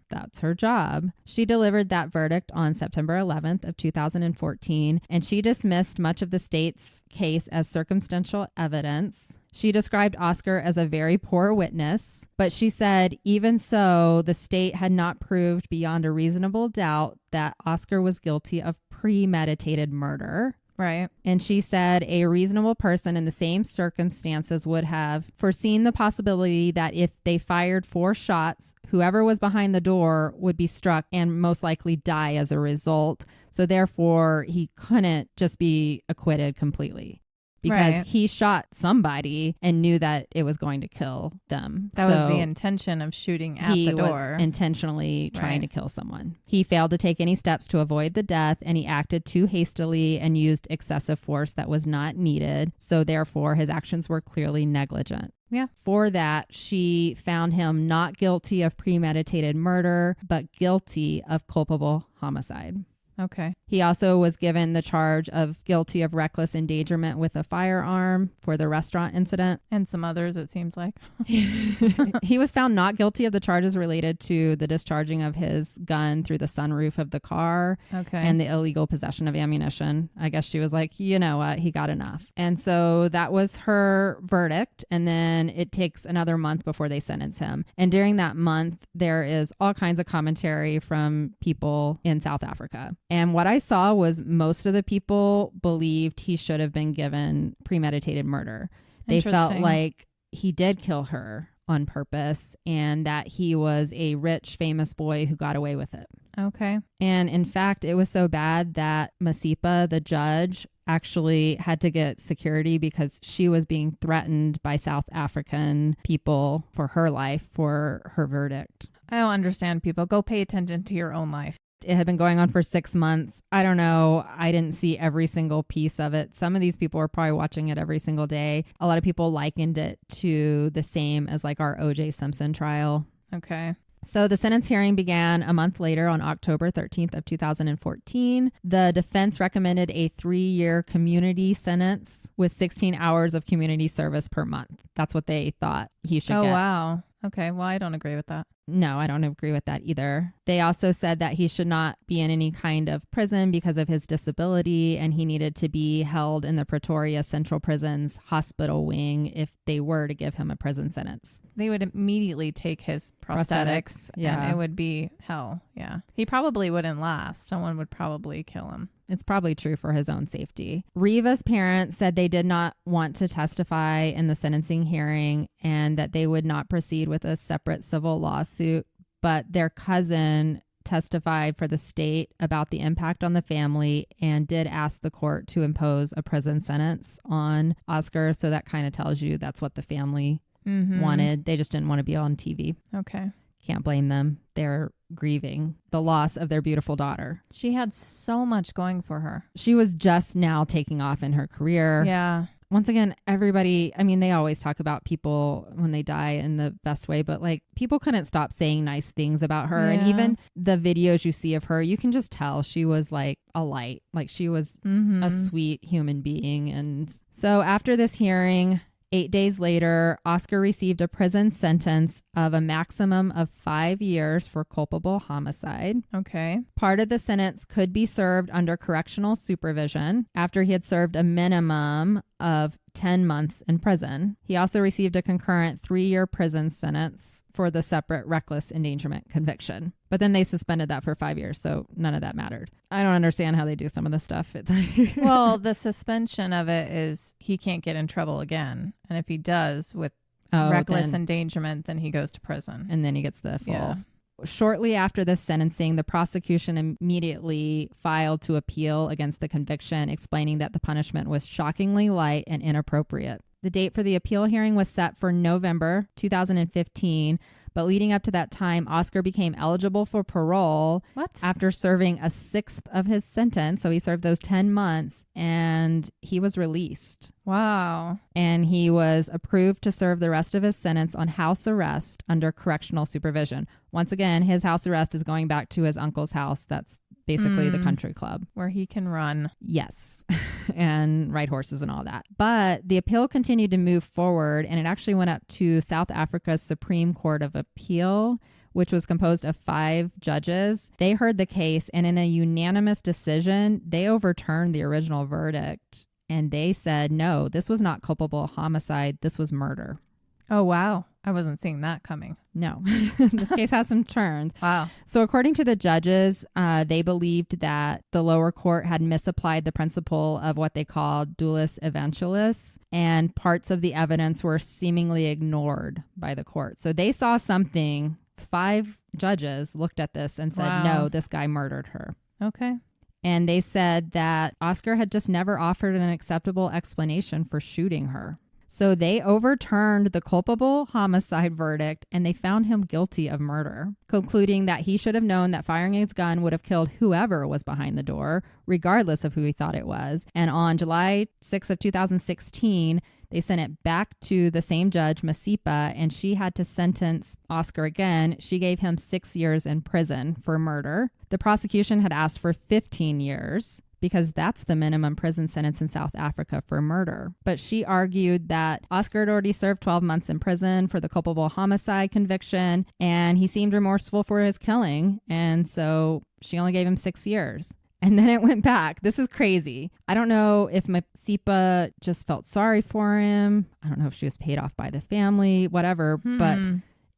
That's her job. She delivered that verdict on September 11th of 2014, and she dismissed much of the state's case as circumstantial evidence. She described Oscar as a very poor witness, but she said even so, the state had not proved beyond a reasonable doubt that Oscar was guilty of premeditated murder. Right. And she said a reasonable person in the same circumstances would have foreseen the possibility that if they fired 4 shots, whoever was behind the door would be struck and most likely die as a result. So therefore, he couldn't just be acquitted completely. Because he shot somebody and knew that it was going to kill them. That was the intention of shooting at the door. He was intentionally trying to kill someone. He failed to take any steps to avoid the death, and he acted too hastily and used excessive force that was not needed. So therefore, his actions were clearly negligent. Yeah. For that, she found him not guilty of premeditated murder, but guilty of culpable homicide. Okay. He also was given the charge of guilty of reckless endangerment with a firearm for the restaurant incident. And some others, it seems like. He was found not guilty of the charges related to the discharging of his gun through the sunroof of the car. Okay. And the illegal possession of ammunition. I guess she was like, you know what, he got enough. And so that was her verdict. And then it takes another month before they sentence him. And during that month, there is all kinds of commentary from people in South Africa. And what I saw was most of the people believed he should have been given premeditated murder. They felt like he did kill her on purpose and that he was a rich, famous boy who got away with it. Okay. And in fact, it was so bad that Masipa, the judge, actually had to get security because she was being threatened by South African people for her life for her verdict. I don't understand, people. Go pay attention to your own life. It had been going on for 6 months. I don't know. I didn't see every single piece of it. Some of these people were probably watching it every single day. A lot of people likened it to the same as like our O.J. Simpson trial. Okay. So the sentence hearing began a month later on October 13th of 2014. The defense recommended a 3-year community sentence with 16 hours of community service per month. That's what they thought he should get. Oh, wow. Okay. Well, I don't agree with that. No, I don't agree with that either. They also said that he should not be in any kind of prison because of his disability, and he needed to be held in the Pretoria Central Prison's hospital wing if they were to give him a prison sentence. They would immediately take his prosthetics and it would be hell. Yeah. He probably wouldn't last. Someone would probably kill him. It's probably true for his own safety. Reeva's parents said they did not want to testify in the sentencing hearing and that they would not proceed with a separate civil lawsuit, but their cousin testified for the state about the impact on the family and did ask the court to impose a prison sentence on Oscar. So that kind of tells you that's what the family wanted. They just didn't want to be on TV. Okay. Can't blame them. They're grieving the loss of their beautiful daughter. She had so much going for her. She was just now taking off in her career. Yeah. Once again, everybody, I mean, they always talk about people when they die in the best way, but like people couldn't stop saying nice things about her. Yeah. And even the videos you see of her, you can just tell she was like a light, like she was a sweet human being. And so after this hearing, 8 days later, Oscar received a prison sentence of a maximum of 5 years for culpable homicide. Okay. Part of the sentence could be served under correctional supervision after he had served a minimum of 10 months in prison. He also received a concurrent 3-year prison sentence for the separate reckless endangerment conviction. But then they suspended that for 5 years, so none of that mattered. I don't understand how they do some of this stuff. Well, the suspension of it is he can't get in trouble again. And if he does with reckless endangerment, then he goes to prison. And then he gets the full. Yeah. Shortly after this sentencing, the prosecution immediately filed to appeal against the conviction, explaining that the punishment was shockingly light and inappropriate. The date for the appeal hearing was set for November 2015, but leading up to that time, Oscar became eligible for parole after serving a sixth of his sentence. So he served those 10 months and he was released. Wow. And he was approved to serve the rest of his sentence on house arrest under correctional supervision. Once again, his house arrest is going back to his uncle's house. That's basically the country club. Where he can run. Yes. And ride horses and all that. But the appeal continued to move forward, and it actually went up to South Africa's Supreme Court of Appeal, which was composed of 5 judges. They heard the case, and in a unanimous decision, they overturned the original verdict. And they said, no, this was not culpable homicide. This was murder. Oh, wow. I wasn't seeing that coming. No, this case has some turns. Wow. So according to the judges, they believed that the lower court had misapplied the principle of what they called doulos eventualis, and parts of the evidence were seemingly ignored by the court. So they saw something. 5 judges looked at this and said, no, this guy murdered her. Okay. And they said that Oscar had just never offered an acceptable explanation for shooting her. So they overturned the culpable homicide verdict and they found him guilty of murder, concluding that he should have known that firing his gun would have killed whoever was behind the door, regardless of who he thought it was. And on July 6th of 2016, They sent it back to the same judge, Masipa, and she had to sentence Oscar again. She gave him 6 years in prison for murder. The prosecution had asked for 15 years because that's the minimum prison sentence in South Africa for murder. But she argued that Oscar had already served 12 months in prison for the culpable homicide conviction, and he seemed remorseful for his killing, and so she only gave him 6 years. And then it went back. This is crazy. I don't know if Masipa just felt sorry for him. I don't know if she was paid off by the family, whatever, but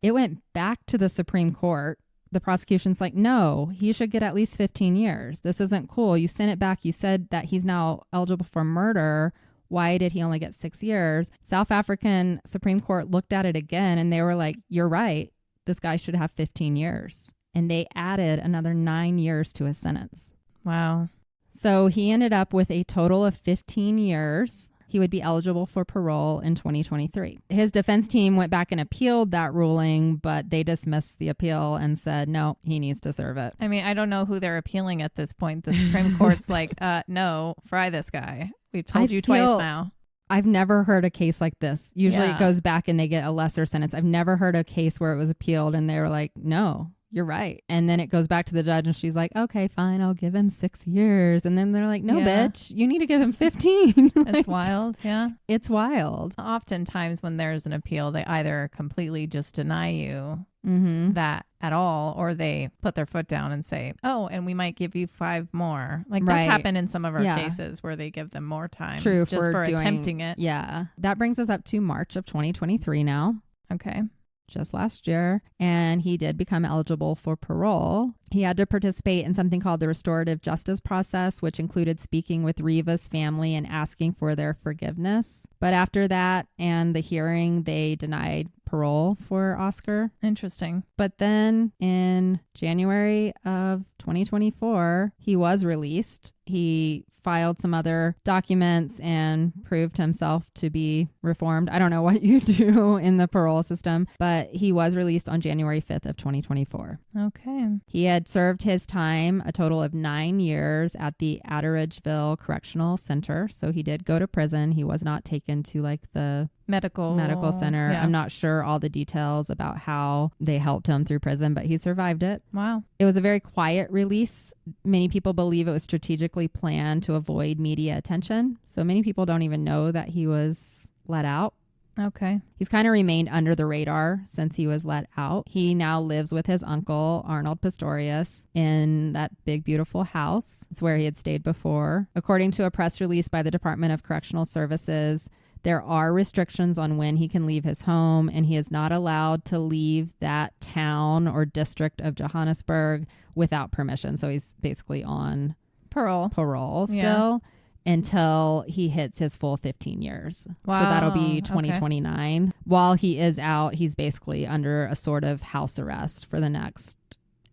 it went back to the Supreme Court. The prosecution's like, no, he should get at least 15 years. This isn't cool. You sent it back. You said that he's now eligible for murder. Why did he only get 6 years? South African Supreme Court looked at it again and they were like, you're right. This guy should have 15 years. And they added another 9 years to his sentence. Wow. So he ended up with a total of 15 years. He would be eligible for parole in 2023. His defense team went back and appealed that ruling, but they dismissed the appeal and said, no, he needs to serve it. I mean, I don't know who they're appealing at this point. The Supreme Court's like, no, fry this guy. We've told you twice now. I've never heard a case like this. Usually it goes back and they get a lesser sentence. I've never heard a case where it was appealed and they were like, no, you're right. And then it goes back to the judge and she's like, okay, fine, I'll give him 6 years. And then they're like, no, bitch, you need to give him 15. It's wild. Yeah. It's wild. Oftentimes when there's an appeal, they either completely just deny you that at all, or they put their foot down and say, oh, and we might give you 5 more. Like that's happened in some of our cases where they give them more time. True, just for attempting it. Yeah. That brings us up to March of 2023 now. Okay. Just last year, and he did become eligible for parole. He had to participate in something called the restorative justice process, which included speaking with Reeva's family and asking for their forgiveness. But after that and the hearing, they denied parole for Oscar. Interesting. But then in January of 2024, he was released. He filed some other documents and proved himself to be reformed. I don't know what you do in the parole system, but he was released on January 5th of 2024. Okay. He had served his time, a total of 9 years at the Atteridgeville Correctional Center. So he did go to prison. He was not taken to like the medical center. Yeah. I'm not sure all the details about how they helped him through prison, but he survived it. Wow. It was a very quiet release. Many people believe it was strategically planned to avoid media attention. So many people don't even know that he was let out. Okay. He's kind of remained under the radar since he was let out. He now lives with his uncle, Arnold Pistorius, in that big, beautiful house. It's where he had stayed before. According to a press release by the Department of Correctional Services, there are restrictions on when he can leave his home, and he is not allowed to leave that town or district of Johannesburg without permission. So he's basically on parole still until he hits his full 15 years. Wow. So that'll be 2029. Okay. While he is out, he's basically under a sort of house arrest for the next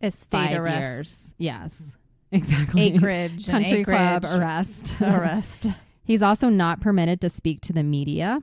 estate 5 arrest. Years. Yes, exactly. Acreage. Country club arrest. He's also not permitted to speak to the media.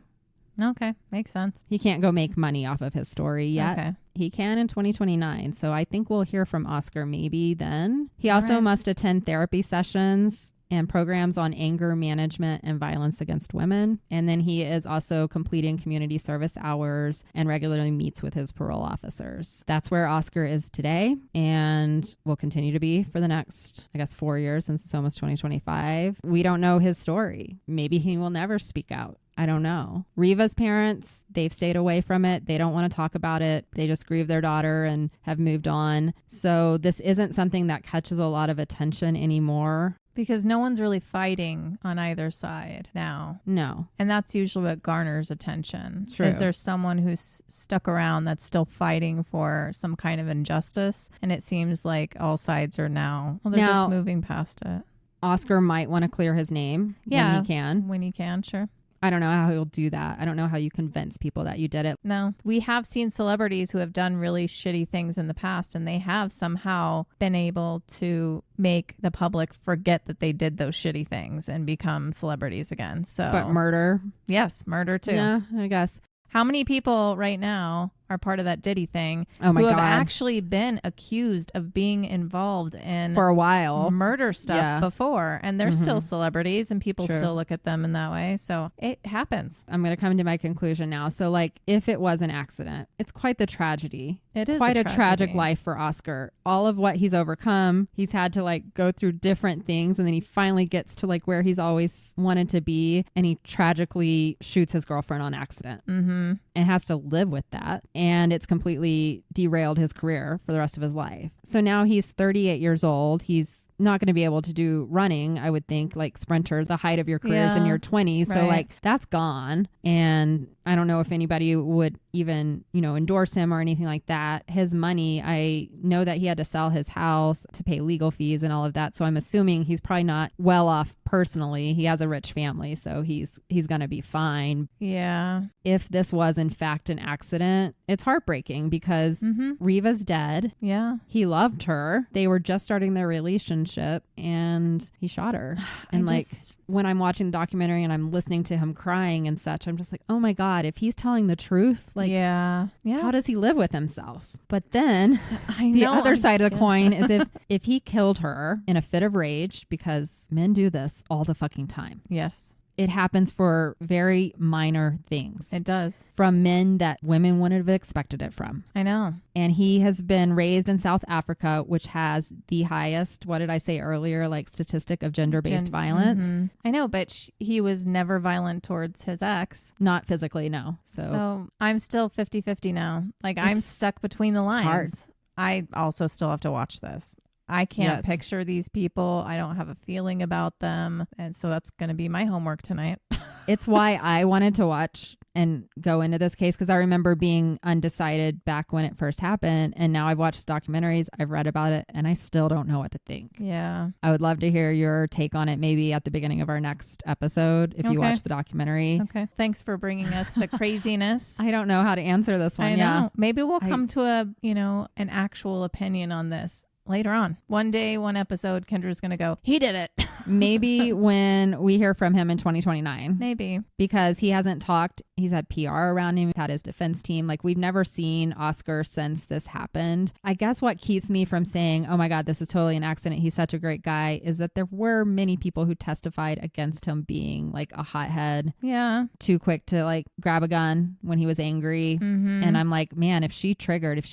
Okay. Makes sense. He can't go make money off of his story yet. Okay. He can in 2029. So I think we'll hear from Oscar maybe then. He also must attend therapy sessions and programs on anger management and violence against women. And then he is also completing community service hours and regularly meets with his parole officers. That's where Oscar is today and will continue to be for the next, 4 years, since it's almost 2025. We don't know his story. Maybe he will never speak out. I don't know. Reeva's parents, they've stayed away from it. They don't want to talk about it. They just grieve their daughter and have moved on. So this isn't something that catches a lot of attention anymore. Because no one's really fighting on either side now. No. And that's usually what garners attention. True. Is there someone who's stuck around that's still fighting for some kind of injustice? And it seems like all sides are now, they're just moving past it. Oscar might want to clear his name when he can. When he can, sure. I don't know how he'll do that. I don't know how you convince people that you did it. No, we have seen celebrities who have done really shitty things in the past, and they have somehow been able to make the public forget that they did those shitty things and become celebrities again. So, but murder? Yes, murder too. Yeah, I guess. How many people right now are part of that Diddy thing, Oh my who God. have actually been accused of being involved in For a while. murder stuff before, and they're still celebrities, and people True. still look at them in that way. So it happens. I'm going to come to my conclusion now. So like, if it was an accident, it's quite the tragedy. It is quite a a tragic tragedy. life for Oscar. All of what he's overcome, he's had to like go through different things, and then he finally gets to like where he's always wanted to be, and he tragically shoots his girlfriend on accident and has to live with that, and it's completely derailed his career for the rest of his life. So now he's 38 years old. He's not going to be able to do running, I would think, like sprinters, the height of your careers in your 20s. So like that's gone. And I don't know if anybody would even, you know, endorse him or anything like that. His money, I know that he had to sell his house to pay legal fees and all of that. So I'm assuming he's probably not well off personally. He has a rich family, so he's going to be fine. Yeah. If this was in fact an accident, it's heartbreaking because Reeva's dead. Yeah. He loved her. They were just starting their relationship and he shot her. And like when I'm watching the documentary and I'm listening to him crying and such, I'm just like, oh my God, if he's telling the truth, like, how does he live with himself? But then the other side of the coin is if he killed her in a fit of rage, because men do this all the fucking time. Yes. It happens for very minor things. It does. From men that women wouldn't have expected it from. I know. And he has been raised in South Africa, which has the highest, what did I say earlier, like statistic of gender-based violence. I know, but he was never violent towards his ex. Not physically, no. So I'm still 50-50 now. Like I'm stuck between the lines. Hard. I also still have to watch this. I can't picture these people. I don't have a feeling about them. And so that's going to be my homework tonight. It's why I wanted to watch and go into this case, because I remember being undecided back when it first happened. And now I've watched documentaries, I've read about it, and I still don't know what to think. Yeah. I would love to hear your take on it maybe at the beginning of our next episode if you watch the documentary. Okay. Thanks for bringing us the craziness. I don't know how to answer this one. I know. Maybe we'll come to an actual opinion on this later on. One day, one episode, Kendra's going to go, he did it. Maybe when we hear from him in 2029. Maybe. Because he hasn't talked. He's had PR around him. He's had his defense team. Like, we've never seen Oscar since this happened. I guess what keeps me from saying, oh my God, this is totally an accident, he's such a great guy, is that there were many people who testified against him being like a hothead. Yeah. Too quick to like grab a gun when he was angry. And I'm like, man, if she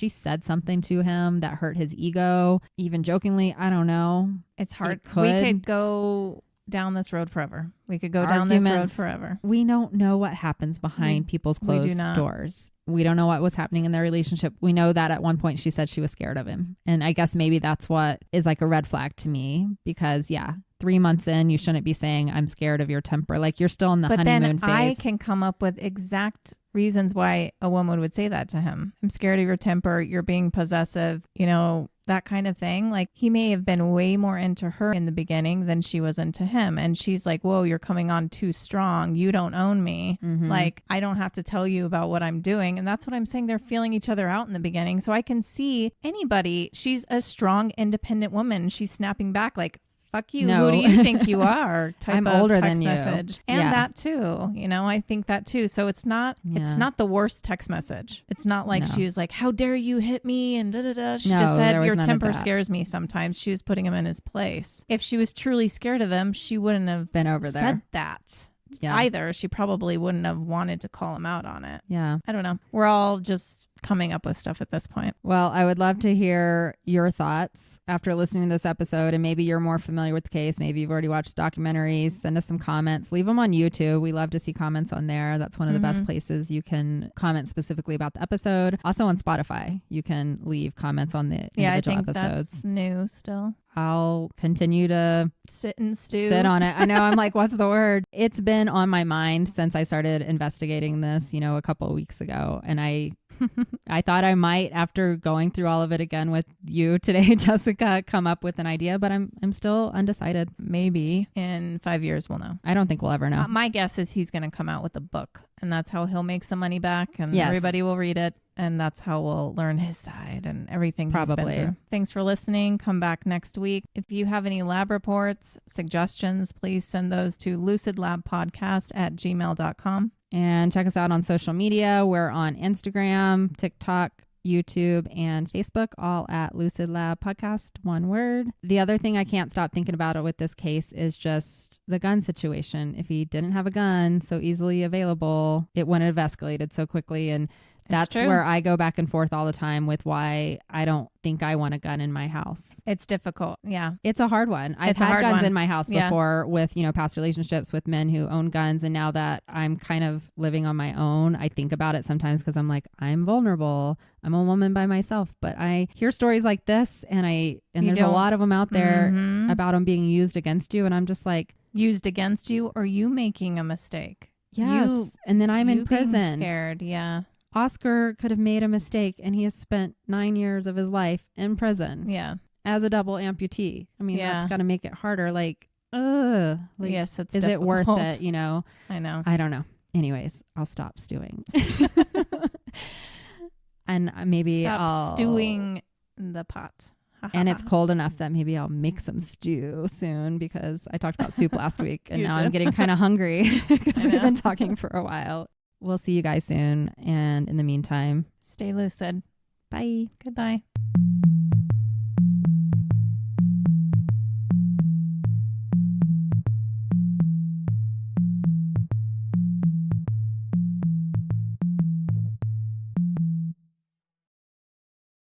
said something to him that hurt his ego, even jokingly, I don't know. It's hard. We could go down this road forever. We could go down this road forever. We don't know what happens behind people's closed doors. We don't know what was happening in their relationship. We know that at one point she said she was scared of him. And I guess maybe that's what is like a red flag to me, because 3 months in, you shouldn't be saying, I'm scared of your temper. Like, you're still in the honeymoon phase. But then I can come up with exact reasons why a woman would say that to him. I'm scared of your temper. You're being possessive, that kind of thing. Like, he may have been way more into her in the beginning than she was into him. And she's like, whoa, you're coming on too strong. You don't own me. Like, I don't have to tell you about what I'm doing. And that's what I'm saying. They're feeling each other out in the beginning. So I can see anybody. She's a strong, independent woman. She's snapping back like, fuck you. No. Who do you think you are? Type I'm of older text than you. message. And that too. I think that too. So it's not the worst text message. It's not like she was like, how dare you hit me? And da da da. She just said, your temper scares me sometimes. She was putting him in his place. If she was truly scared of him, she wouldn't have been over there. Said that. Either. She probably wouldn't have wanted to call him out on it. Yeah. I don't know. We're all just coming up with stuff at this point. Well, I would love to hear your thoughts after listening to this episode, and maybe you're more familiar with the case. Maybe you've already watched documentaries. Send us some comments. Leave them on YouTube. We love to see comments on there. That's one of the best places you can comment specifically about the episode. Also on Spotify, you can leave comments on the individual I think episodes. That's new still. I'll continue to sit and stew. Sit on it. I know. I'm like, what's the word? It's been on my mind since I started investigating this, a couple of weeks ago. And I thought I might, after going through all of it again with you today, Jessica, come up with an idea, but I'm still undecided. Maybe in 5 years we'll know. I don't think we'll ever know. My guess is he's going to come out with a book, and that's how he'll make some money back, and everybody will read it. And that's how we'll learn his side and everything he's been through. Thanks for listening. Come back next week. If you have any lab reports, suggestions, please send those to lucidlabpodcast@gmail.com. And check us out on social media. We're on Instagram, TikTok, YouTube, and Facebook, all at Lucid Lab Podcast, one word. The other thing I can't stop thinking about it with this case is just the gun situation. If he didn't have a gun so easily available, it wouldn't have escalated so quickly. And that's where I go back and forth all the time with why I don't think I want a gun in my house. It's difficult. Yeah. It's a hard one. I've had guns in my house before with, past relationships with men who own guns. And now that I'm kind of living on my own, I think about it sometimes because I'm like, I'm vulnerable. I'm a woman by myself. But I hear stories like this and there's a lot of them out there about them being used against you. And I'm just like. Used against you or you making a mistake? Yes. And then I'm in prison. Being scared. Yeah. Oscar could have made a mistake and he has spent 9 years of his life in prison. Yeah. As a double amputee. I mean, that's got to make it harder. Yes, it's is difficult. It worth it? I know. I don't know. Anyways, I'll stop stewing. And maybe I'll stewing the pot. And it's cold enough that maybe I'll make some stew soon because I talked about soup last week and now I'm getting kind of hungry because we've been talking for a while. We'll see you guys soon. And in the meantime, stay lucid. Bye. Goodbye.